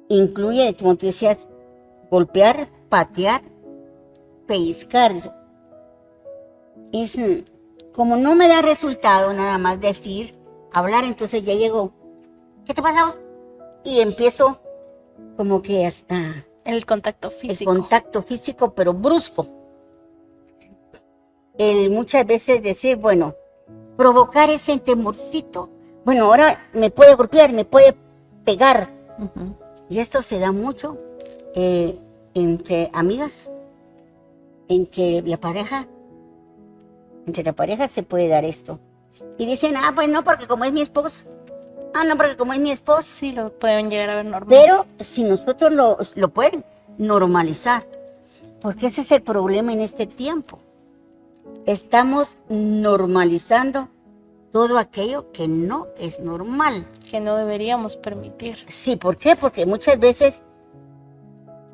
Incluye, como tú decías, golpear, patear, pellizcar. Es como no me da resultado nada más decir, hablar, entonces ya llego, ¿qué te pasa vos? Y empiezo como que hasta El contacto físico. el contacto físico, pero brusco. Muchas veces decir, bueno, provocar ese temorcito. Bueno, ahora me puede golpear, me puede pegar. Ujú. Y esto se da mucho entre amigas, entre la pareja. Entre la pareja se puede dar esto. Y dicen, pues no, porque como es mi esposa. No, porque como es mi esposa. Sí, lo pueden llegar a ver normal. Pero si nosotros lo pueden normalizar, porque ese es el problema en este tiempo. Estamos normalizando todo aquello que no es normal. Que no deberíamos permitir. Sí, ¿por qué? Porque muchas veces,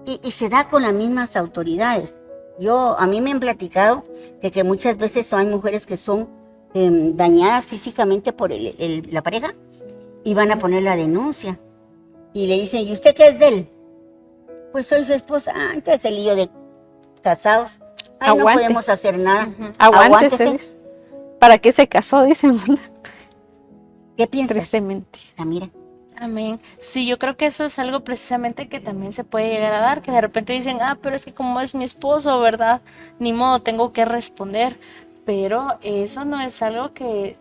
y se da con las mismas autoridades. A mí me han platicado de que muchas veces hay mujeres que son dañadas físicamente por la pareja y van a poner la denuncia. Y le dicen, ¿y usted qué es de él? Pues soy su esposa. Entonces el lío de casados. No podemos hacer nada. Aguántese. ¿Para qué se casó? Dicen. ¿Qué piensas? Tristemente. Samira. Amén. Sí, yo creo que eso es algo precisamente que también se puede llegar a dar, que de repente dicen, pero es que como es mi esposo, ¿verdad? Ni modo, tengo que responder. Pero eso no es algo que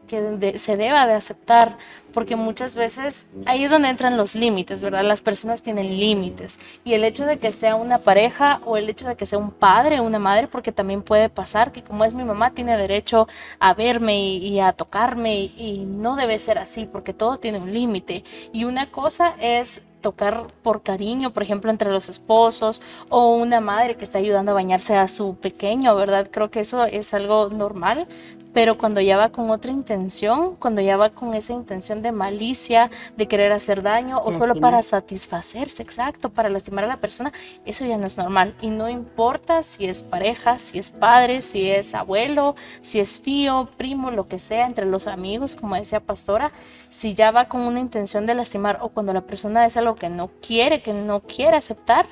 se deba de aceptar, porque muchas veces ahí es donde entran los límites, ¿verdad? Las personas tienen límites, y el hecho de que sea una pareja o el hecho de que sea un padre o una madre, porque también puede pasar que como es mi mamá tiene derecho a verme y a tocarme, y no debe ser así, porque todo tiene un límite. Y una cosa es tocar por cariño, por ejemplo, entre los esposos, o una madre que está ayudando a bañarse a su pequeño, ¿verdad? Creo que eso es algo normal, pero cuando ya va con otra intención, cuando ya va con esa intención de malicia, de querer hacer daño, o solo para satisfacerse, exacto, para lastimar a la persona, eso ya no es normal. Y no importa si es pareja, si es padre, si es abuelo, si es tío, primo, lo que sea, entre los amigos, como decía Pastora, si ya va con una intención de lastimar, o cuando la persona es algo que no quiere aceptar,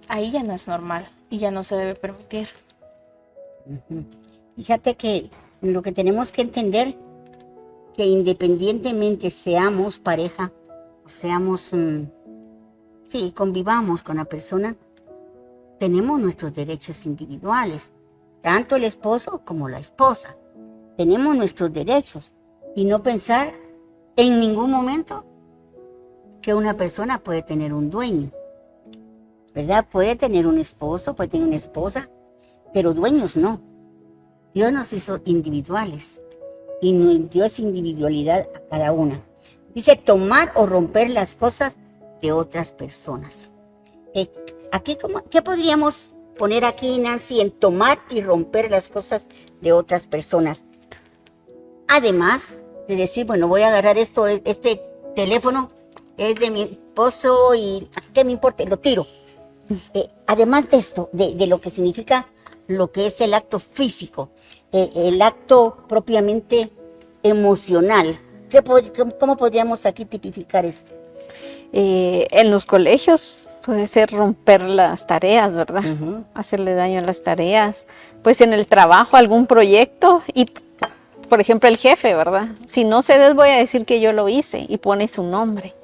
ahí ya no es normal y ya no se debe permitir. Fíjate que lo que tenemos que entender, que independientemente seamos pareja, o seamos, convivamos con la persona, tenemos nuestros derechos individuales, tanto el esposo como la esposa. Tenemos nuestros derechos, y no pensar en ningún momento que una persona puede tener un dueño, ¿verdad? Puede tener un esposo, puede tener una esposa, pero dueños no. Dios nos hizo individuales y nos dio esa individualidad a cada una. Dice tomar o romper las cosas de otras personas. Aquí, ¿qué podríamos poner aquí, Nancy, en tomar y romper las cosas de otras personas? Además de decir, bueno, voy a agarrar este teléfono, es de mi esposo y ¿qué me importa? Lo tiro. Además de esto, de lo que significa lo que es el acto físico, el acto propiamente emocional, ¿cómo podríamos aquí tipificar esto? En los colegios Puede ser romper las tareas, ¿verdad? Ujú. Hacerle daño a las tareas. Pues en el trabajo, algún proyecto y, por ejemplo, el jefe, ¿verdad? Si no cedes, voy a decir que yo lo hice y pone su nombre.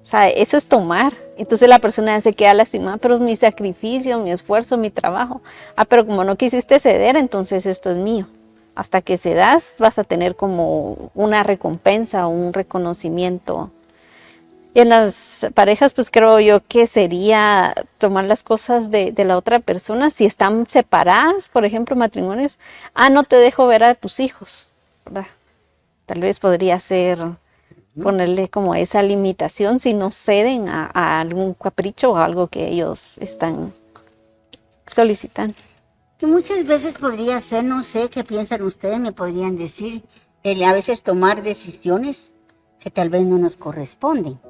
O sea, eso es tomar. Entonces la persona se queda lastimada, pero mi sacrificio, mi esfuerzo, mi trabajo. Ah, pero como no quisiste ceder, entonces esto es mío. Hasta que cedas, vas a tener como una recompensa o un reconocimiento. Y en las parejas, pues creo yo que sería tomar las cosas de la otra persona. Si están separadas, por ejemplo, matrimonios, no te dejo ver a tus hijos, ¿verdad? Tal vez podría ser ponerle como esa limitación si no ceden a algún capricho o algo que ellos están solicitando. Que muchas veces podría ser, no sé, ¿qué piensan ustedes? Me podrían decir, a veces tomar decisiones que tal vez no nos corresponden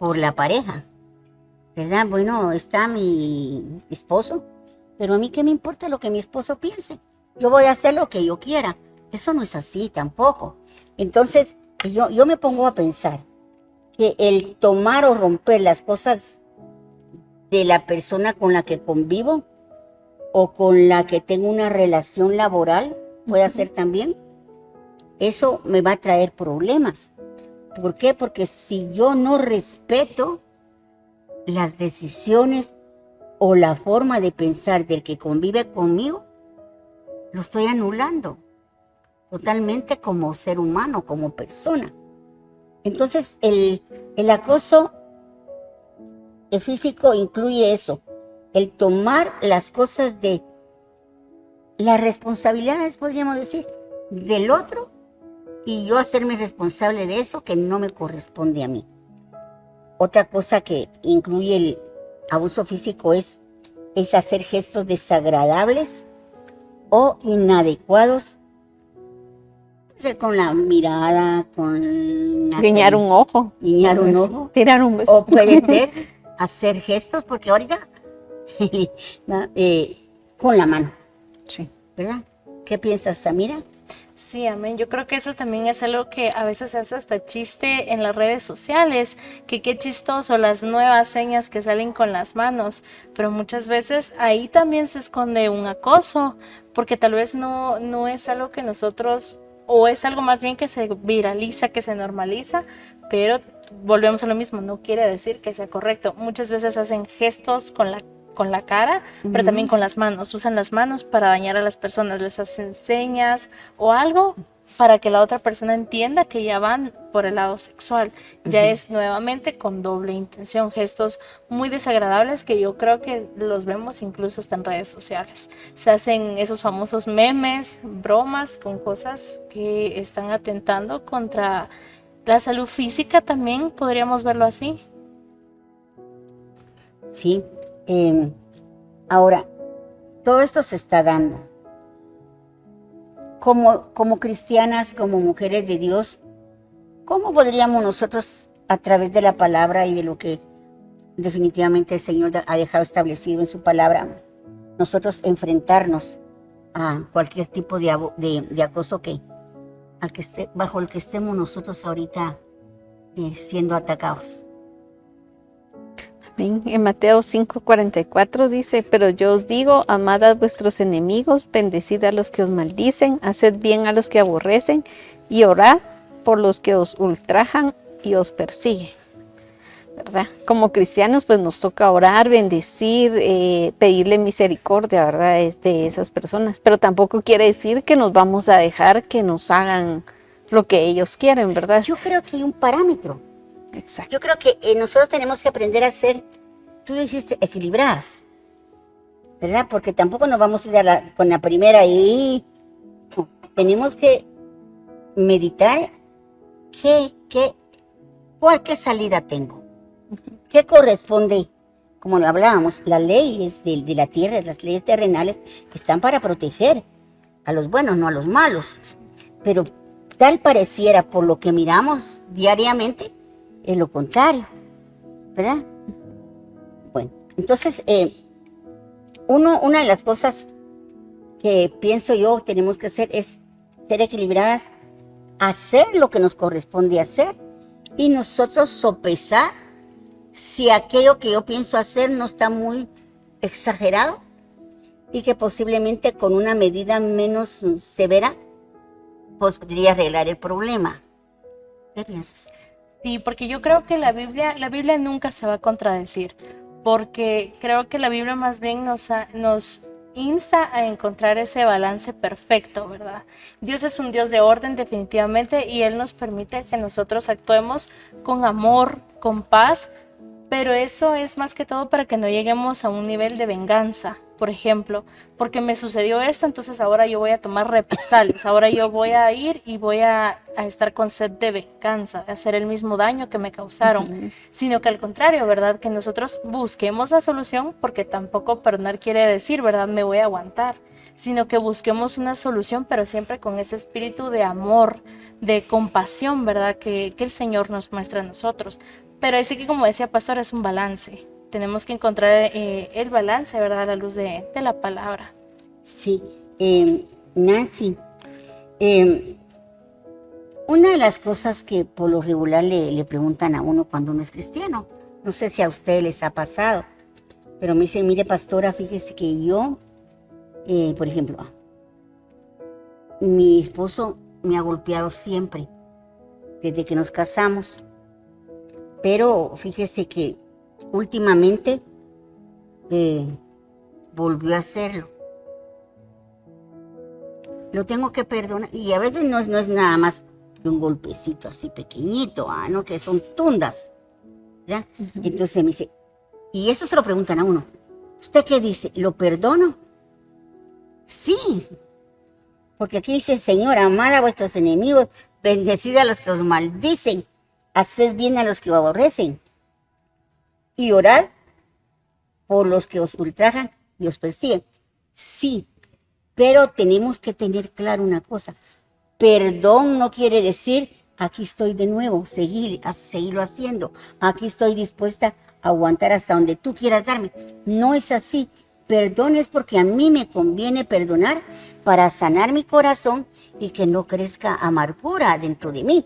por la pareja, ¿verdad? Bueno, está mi esposo, pero a mí qué me importa lo que mi esposo piense. Yo voy a hacer lo que yo quiera. Eso no es así tampoco. Entonces, yo me pongo a pensar que el tomar o romper las cosas de la persona con la que convivo o con la que tengo una relación laboral, puede ser también, eso me va a traer problemas. ¿Por qué? Porque si yo no respeto las decisiones o la forma de pensar del que convive conmigo, lo estoy anulando totalmente como ser humano, como persona. Entonces, el acoso físico incluye eso, el tomar las cosas de las responsabilidades, podríamos decir, del otro y yo hacerme responsable de eso que no me corresponde a mí. Otra cosa que incluye el abuso físico es hacer gestos desagradables o inadecuados, con la mirada, con Guiñar un ojo. Guiñar un ojo. Tirar un beso. O puede ser hacer gestos, porque ahorita con la mano, Sí. ¿verdad? ¿Qué piensas, Samira? Sí, amén. Yo creo que eso también es algo que a veces se hace hasta chiste en las redes sociales, que qué chistoso las nuevas señas que salen con las manos, pero muchas veces ahí también se esconde un acoso, porque tal vez no es algo que nosotros, o es algo más bien que se viraliza, que se normaliza, pero volvemos a lo mismo, no quiere decir que sea correcto. Muchas veces hacen gestos con la cara, pero también con las manos. Usan las manos para dañar a las personas, les hacen señas o algo para que la otra persona entienda que ya van por el lado sexual. Ya es nuevamente con doble intención, gestos muy desagradables que yo creo que los vemos incluso hasta en redes sociales. Se hacen esos famosos memes, bromas con cosas que están atentando contra la salud física también, podríamos verlo así. Sí. Ahora, todo esto se está dando. Como cristianas, como mujeres de Dios, ¿cómo podríamos nosotros, a través de la palabra y de lo que definitivamente el Señor ha dejado establecido en su palabra, nosotros enfrentarnos a cualquier tipo de acoso bajo el que estemos nosotros ahorita siendo atacados? En Mateo 5:44 dice, pero yo os digo, amad a vuestros enemigos, bendecid a los que os maldicen, haced bien a los que aborrecen y orad por los que os ultrajan y os persiguen. ¿Verdad? Como cristianos pues nos toca orar, bendecir, pedirle misericordia, ¿verdad? De esas personas, pero tampoco quiere decir que nos vamos a dejar que nos hagan lo que ellos quieren, ¿verdad? Yo creo que hay un parámetro. Exacto. Yo creo que nosotros tenemos que aprender a ser, tú dijiste, equilibradas, ¿verdad? Porque tampoco nos vamos a ir con la primera y tenemos que meditar qué salida tengo, qué corresponde. Como lo hablábamos, las leyes de la tierra, las leyes terrenales están para proteger a los buenos, no a los malos. Pero tal pareciera, por lo que miramos diariamente, es lo contrario, ¿verdad? Bueno, entonces, una de las cosas que pienso yo tenemos que hacer es ser equilibradas, hacer lo que nos corresponde hacer y nosotros sopesar si aquello que yo pienso hacer no está muy exagerado y que posiblemente con una medida menos severa podría arreglar el problema. ¿Qué piensas? Sí, porque yo creo que la Biblia nunca se va a contradecir, porque creo que la Biblia más bien nos insta a encontrar ese balance perfecto, ¿verdad? Dios es un Dios de orden definitivamente y Él nos permite que nosotros actuemos con amor, con paz, pero eso es más que todo para que no lleguemos a un nivel de venganza, por ejemplo, porque me sucedió esto, entonces ahora yo voy a tomar represalias, ahora yo voy a ir y voy a estar con sed de venganza, de hacer el mismo daño que me causaron, sino que al contrario, ¿verdad? Que nosotros busquemos la solución, porque tampoco perdonar quiere decir, ¿verdad? Me voy a aguantar, sino que busquemos una solución, pero siempre con ese espíritu de amor, de compasión, ¿verdad? Que el Señor nos muestra a nosotros. Pero así que, como decía Pastor, es un balance. Tenemos que encontrar el balance, ¿verdad? A la luz de la palabra. Sí. Nancy, una de las cosas que por lo regular le preguntan a uno cuando uno es cristiano, no sé si a ustedes les ha pasado, pero me dicen, mire pastora, fíjese que yo, por ejemplo, mi esposo me ha golpeado siempre, desde que nos casamos, pero fíjese que últimamente volvió a hacerlo. Lo tengo que perdonar, y a veces no es nada más que un golpecito así pequeñito, ¿no? Que son tundas, ¿ya? Uh-huh. Entonces me dice, y eso se lo preguntan a uno, ¿usted qué dice? ¿Lo perdono? Sí, porque aquí dice, Señor, amad a vuestros enemigos, bendecid a los que os maldicen, haced bien a los que os aborrecen, y orad por los que os ultrajan y os persiguen. Sí, pero tenemos que tener claro una cosa. Perdón no quiere decir, aquí estoy de nuevo, seguirlo haciendo. Aquí estoy dispuesta a aguantar hasta donde tú quieras darme. No es así. Perdón es porque a mí me conviene perdonar para sanar mi corazón y que no crezca amargura dentro de mí.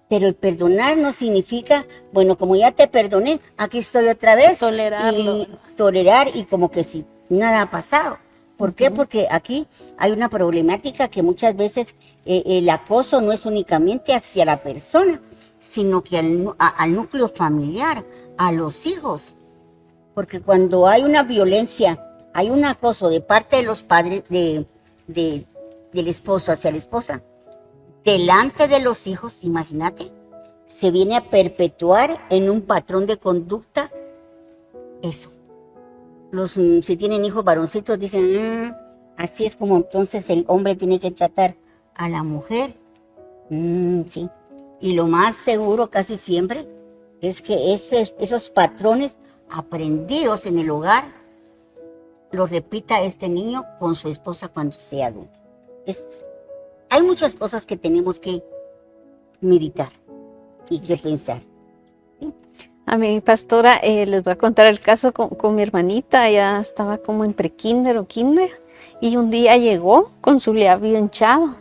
Pero el perdonar no significa, bueno, como ya te perdoné, aquí estoy otra vez. Tolerarlo. Y tolerar y como que si nada ha pasado. ¿Por qué? Porque aquí hay una problemática que muchas veces el acoso no es únicamente hacia la persona, sino que al núcleo familiar, a los hijos. Porque cuando hay una violencia, hay un acoso de parte de los padres del esposo hacia la esposa, delante de los hijos, imagínate, se viene a perpetuar en un patrón de conducta eso. Si tienen hijos varoncitos dicen, así es como entonces el hombre tiene que tratar a la mujer. Sí. Y lo más seguro casi siempre es que esos patrones aprendidos en el hogar lo repita este niño con su esposa cuando sea adulto. Hay muchas cosas que tenemos que meditar y que pensar. A mi pastora, les voy a contar el caso con mi hermanita. Ella estaba como en prekinder o kinder y un día llegó con su labio hinchado.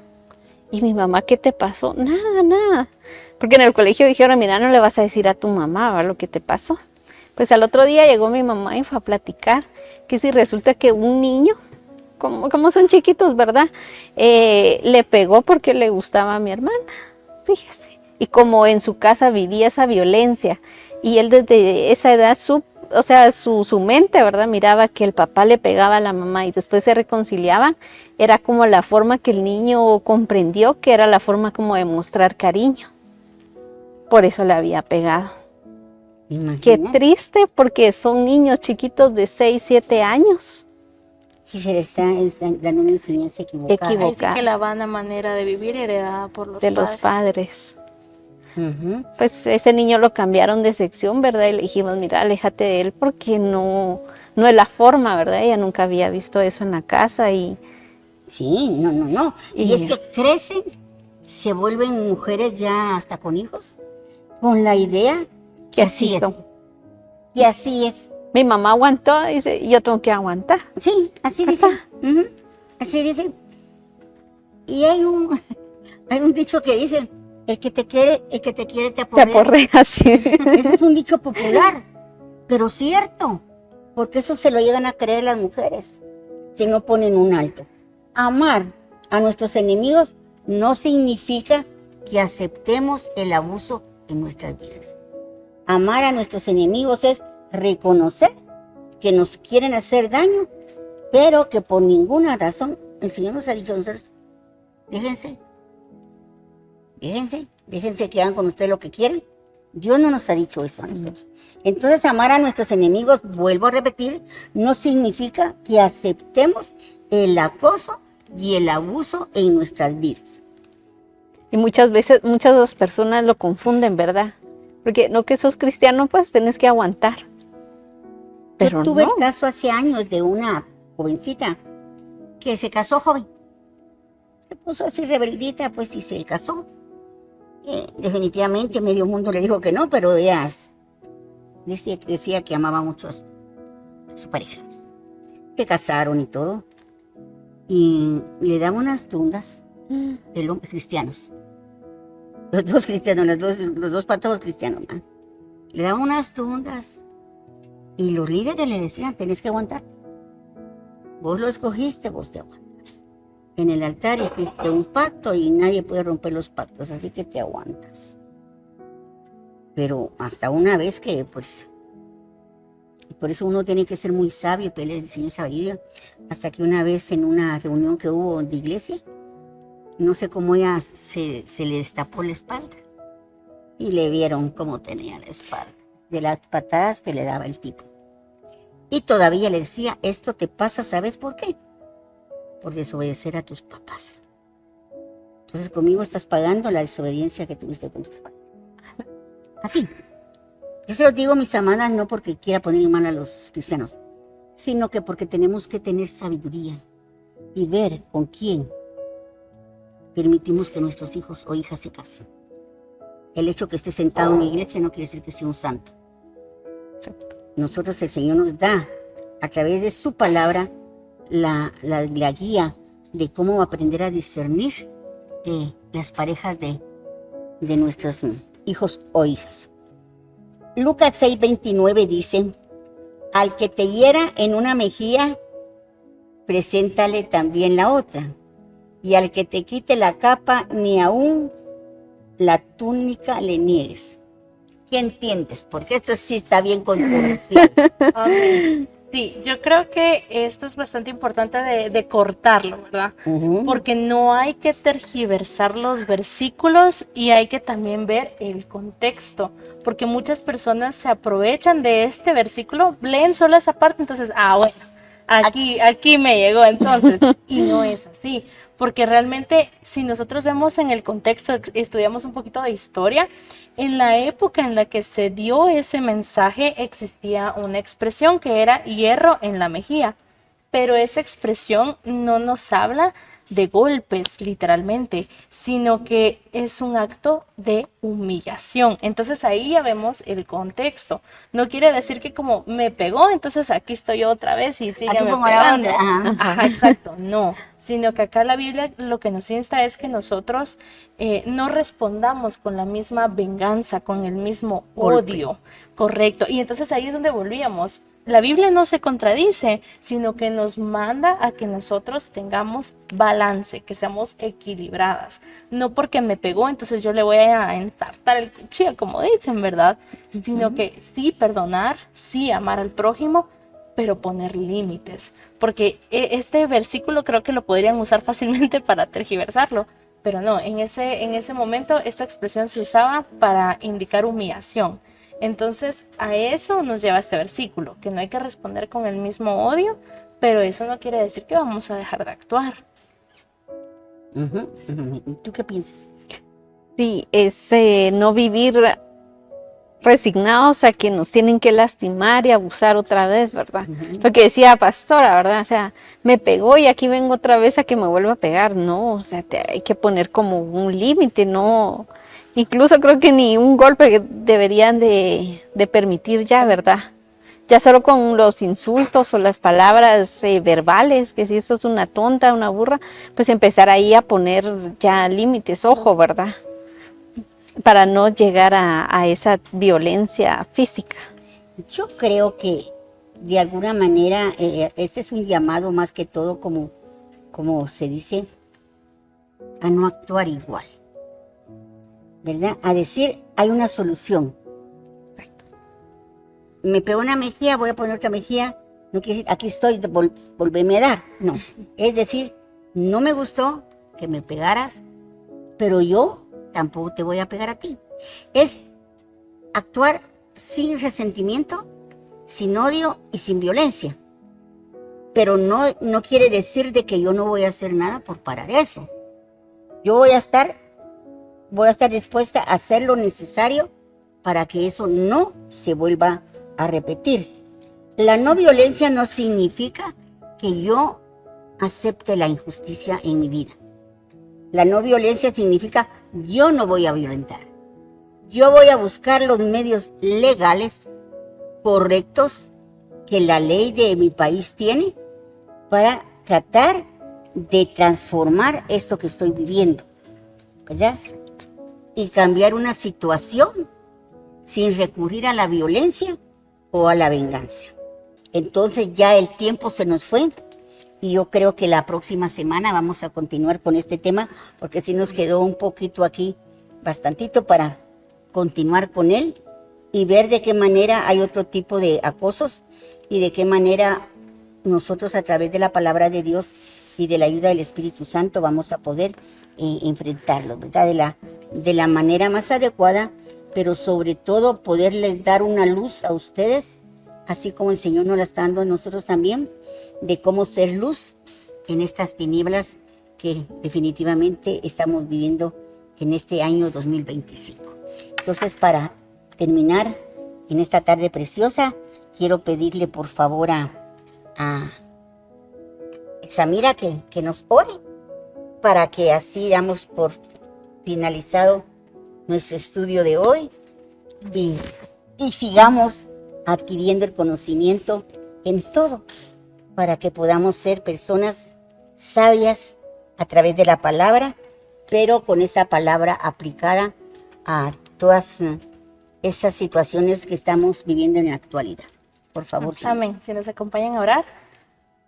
Y mi mamá, ¿qué te pasó? Nada. Porque en el colegio dijeron, mira, no le vas a decir a tu mamá, ¿verdad? Lo que te pasó. Pues al otro día llegó mi mamá y fue a platicar que si resulta que un niño, como son chiquitos, ¿verdad? Le pegó porque le gustaba a mi hermana, fíjese. Y como en su casa vivía esa violencia, y él desde esa edad, su mente, ¿verdad? Miraba que el papá le pegaba a la mamá y después se reconciliaban. Era como la forma que el niño comprendió que era la forma como de mostrar cariño. Por eso le había pegado. Imagina. Qué triste, porque son niños chiquitos de 6, 7 años. Sí, se le está dando una enseñanza equivocada. Así que la vana manera de vivir heredada por los padres. Uh-huh. Pues ese niño lo cambiaron de sección, ¿verdad? Y le dijimos, mira, aléjate de él porque no es la forma, ¿verdad? Ella nunca había visto eso en la casa y... Sí, no. Y es que crecen, se vuelven mujeres ya hasta con hijos, con la idea que así es. Y así es. Mi mamá aguantó, dice, yo tengo que aguantar. Sí, así dice. Uh-huh. Así dice. Y hay un dicho que dice, El que te quiere te Te aporrea. aporrea, sí. Ese es un dicho popular, pero cierto, porque eso se lo llegan a creer las mujeres si no ponen un alto. Amar a nuestros enemigos no significa que aceptemos el abuso en nuestras vidas. Amar a nuestros enemigos es reconocer que nos quieren hacer daño, pero que por ninguna razón el Señor nos ha dicho a nosotros, déjense que hagan con ustedes lo que quieren. Dios no nos ha dicho eso a nosotros. Entonces, amar a nuestros enemigos, vuelvo a repetir, no significa que aceptemos el acoso y el abuso en nuestras vidas. Y muchas veces, muchas de las personas lo confunden, ¿verdad? Porque no que sos cristiano, pues tenés que aguantar. Pero Yo tuve no. el caso hace años de una jovencita que se casó joven. Se puso así rebeldita, pues, y se casó. Definitivamente medio mundo le dijo que no, pero ella decía que amaba mucho a su pareja. Se casaron y todo. Y le daba unas tundas de hombres cristianos. Los dos cristianos, los dos patojos cristianos, ¿no? Le daban unas tundas. Y los líderes le decían, tenés que aguantar. Vos lo escogiste, vos te aguantas. En el altar hiciste un pacto y nadie puede romper los pactos, así que te aguantas. Pero hasta una vez que, pues, por eso uno tiene que ser muy sabio y pedirle al Señor sabiduría. Hasta que una vez en una reunión que hubo de iglesia, no sé cómo ella se le destapó la espalda. Y le vieron cómo tenía la espalda, de las patadas que le daba el tipo. Y todavía le decía, esto te pasa, ¿sabes por qué? Por desobedecer a tus papás. Entonces conmigo estás pagando la desobediencia que tuviste con tus padres. Así. Yo se los digo, mis amadas, no porque quiera poner en mal a los cristianos, sino que porque tenemos que tener sabiduría y ver con quién permitimos que nuestros hijos o hijas se casen. El hecho que esté sentado en una iglesia no quiere decir que sea un santo. Nosotros, el Señor nos da, a través de su palabra, la guía de cómo aprender a discernir las parejas de nuestros hijos o hijas. Lucas 6:29 dice, al que te hiera en una mejilla, preséntale también la otra. Y al que te quite la capa, ni aún la túnica le niegues. ¿Qué entiendes? Porque esto sí está bien controversial. Amén. Sí, yo creo que esto es bastante importante de cortarlo, ¿verdad? Porque no hay que tergiversar los versículos y hay que también ver el contexto, porque muchas personas se aprovechan de este versículo, leen solo esa parte, entonces, bueno, aquí me llegó entonces, y no es así. Porque realmente, si nosotros vemos en el contexto, estudiamos un poquito de historia, en la época en la que se dio ese mensaje existía una expresión que era hierro en la mejilla, pero esa expresión no nos habla de golpes, literalmente, sino que es un acto de humillación. Entonces ahí ya vemos el contexto. No quiere decir que como me pegó, entonces aquí estoy otra vez y sígueme pegando. Ajá, exacto, no. Sino que acá la Biblia lo que nos insta es que nosotros no respondamos con la misma venganza, con el mismo odio. Correcto. Y entonces ahí es donde volvíamos. La Biblia no se contradice, sino que nos manda a que nosotros tengamos balance, que seamos equilibradas. No porque me pegó, entonces yo le voy a ensartar el cuchillo, como dicen, ¿verdad? Sino que sí perdonar, sí amar al prójimo, pero poner límites. Porque este versículo creo que lo podrían usar fácilmente para tergiversarlo, pero no, en ese momento esta expresión se usaba para indicar humillación. Entonces a eso nos lleva este versículo, que no hay que responder con el mismo odio, pero eso no quiere decir que vamos a dejar de actuar. ¿Tú qué piensas? Sí, es no vivir resignados a que nos tienen que lastimar y abusar otra vez, ¿verdad? Lo que decía pastora, ¿verdad? O sea, me pegó y aquí vengo otra vez a que me vuelva a pegar. No, o sea, hay que poner como un límite, no. Incluso creo que ni un golpe deberían de permitir ya, ¿verdad? Ya solo con los insultos o las palabras verbales, que si esto es una tonta, una burra, pues empezar ahí a poner ya límites, ojo, ¿verdad? para no llegar a esa violencia física? Yo creo que de alguna manera este es un llamado más que todo como se dice, a no actuar igual, ¿verdad? A decir, hay una solución. Exacto. Me pegó una mejilla, voy a poner otra mejilla, no quiere decir, aquí estoy, volveme a dar. No, es decir, no me gustó que me pegaras, pero yo tampoco te voy a pegar a ti. Es actuar sin resentimiento, sin odio y sin violencia. Pero no quiere decir de que yo no voy a hacer nada por parar eso. Yo voy a estar dispuesta a hacer lo necesario para que eso no se vuelva a repetir. La no violencia no significa que yo acepte la injusticia en mi vida. La no violencia significa yo no voy a violentar. Yo voy a buscar los medios legales correctos que la ley de mi país tiene para tratar de transformar esto que estoy viviendo, ¿verdad? Y cambiar una situación sin recurrir a la violencia o a la venganza. Entonces ya el tiempo se nos fue y yo creo que la próxima semana vamos a continuar con este tema porque sí nos quedó un poquito aquí, bastantito para continuar con él y ver de qué manera hay otro tipo de acosos y de qué manera nosotros a través de la palabra de Dios y de la ayuda del Espíritu Santo vamos a poder enfrentarlo, ¿verdad? De la manera más adecuada, pero sobre todo poderles dar una luz a ustedes, así como el Señor nos la está dando a nosotros también, de cómo ser luz en estas tinieblas que definitivamente estamos viviendo en este año 2025. Entonces, para terminar en esta tarde preciosa, quiero pedirle por favor a Samira que nos ore para que así damos por finalizado nuestro estudio de hoy y sigamos adquiriendo el conocimiento en todo para que podamos ser personas sabias a través de la palabra, pero con esa palabra aplicada a todas esas situaciones que estamos viviendo en la actualidad. Por favor. Amén. Si nos acompañan a orar.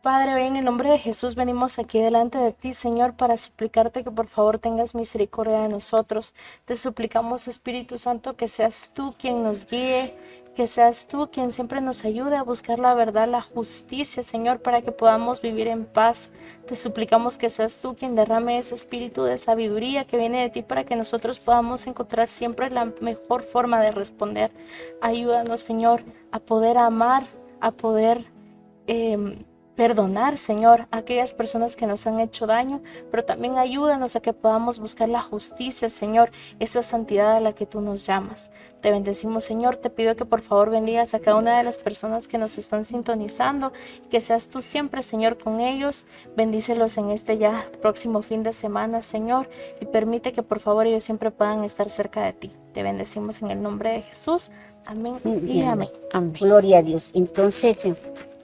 Padre, hoy en el nombre de Jesús venimos aquí delante de ti, Señor, para suplicarte que por favor tengas misericordia de nosotros. Te suplicamos, Espíritu Santo, que seas tú quien nos guíe, que seas tú quien siempre nos ayude a buscar la verdad, la justicia, Señor, para que podamos vivir en paz. Te suplicamos que seas tú quien derrame ese espíritu de sabiduría que viene de ti para que nosotros podamos encontrar siempre la mejor forma de responder. Ayúdanos, Señor, a poder amar, a poder perdonar, Señor, a aquellas personas que nos han hecho daño, pero también ayúdanos a que podamos buscar la justicia, Señor, esa santidad a la que tú nos llamas. Te bendecimos, Señor, te pido que por favor bendigas a cada una de las personas que nos están sintonizando, que seas tú siempre, Señor, con ellos. Bendícelos en este ya próximo fin de semana, Señor, y permite que por favor ellos siempre puedan estar cerca de ti. Te bendecimos en el nombre de Jesús. Amén y amén. Amén. Gloria a Dios. Entonces,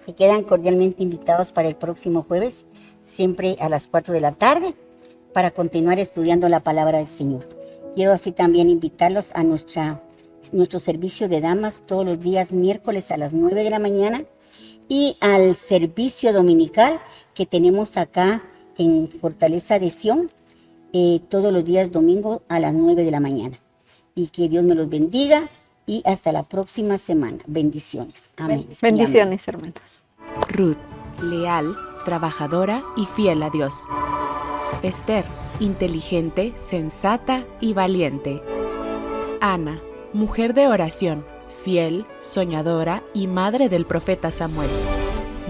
que quedan cordialmente invitados para el próximo jueves, siempre a las 4 de la tarde, para continuar estudiando la palabra del Señor. Quiero así también invitarlos a nuestro servicio de damas todos los días miércoles a las 9 de la mañana y al servicio dominical que tenemos acá en Fortaleza de Sion todos los días domingo a las 9 de la mañana. Y que Dios me los bendiga. Y hasta la próxima semana. Bendiciones. Amén. Bendiciones, hermanos. Ruth, leal, trabajadora y fiel a Dios. Esther, inteligente, sensata y valiente. Ana, mujer de oración, fiel, soñadora y madre del profeta Samuel.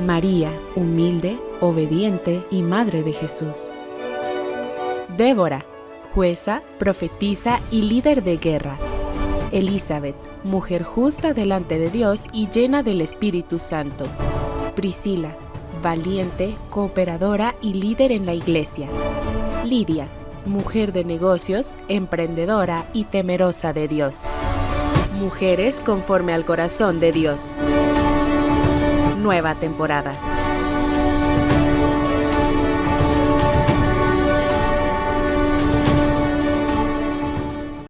María, humilde, obediente y madre de Jesús. Débora, jueza, profetisa y líder de guerra. Elizabeth, mujer justa delante de Dios y llena del Espíritu Santo. Priscila, valiente, cooperadora y líder en la iglesia. Lidia, mujer de negocios, emprendedora y temerosa de Dios. Mujeres conforme al corazón de Dios. Nueva temporada.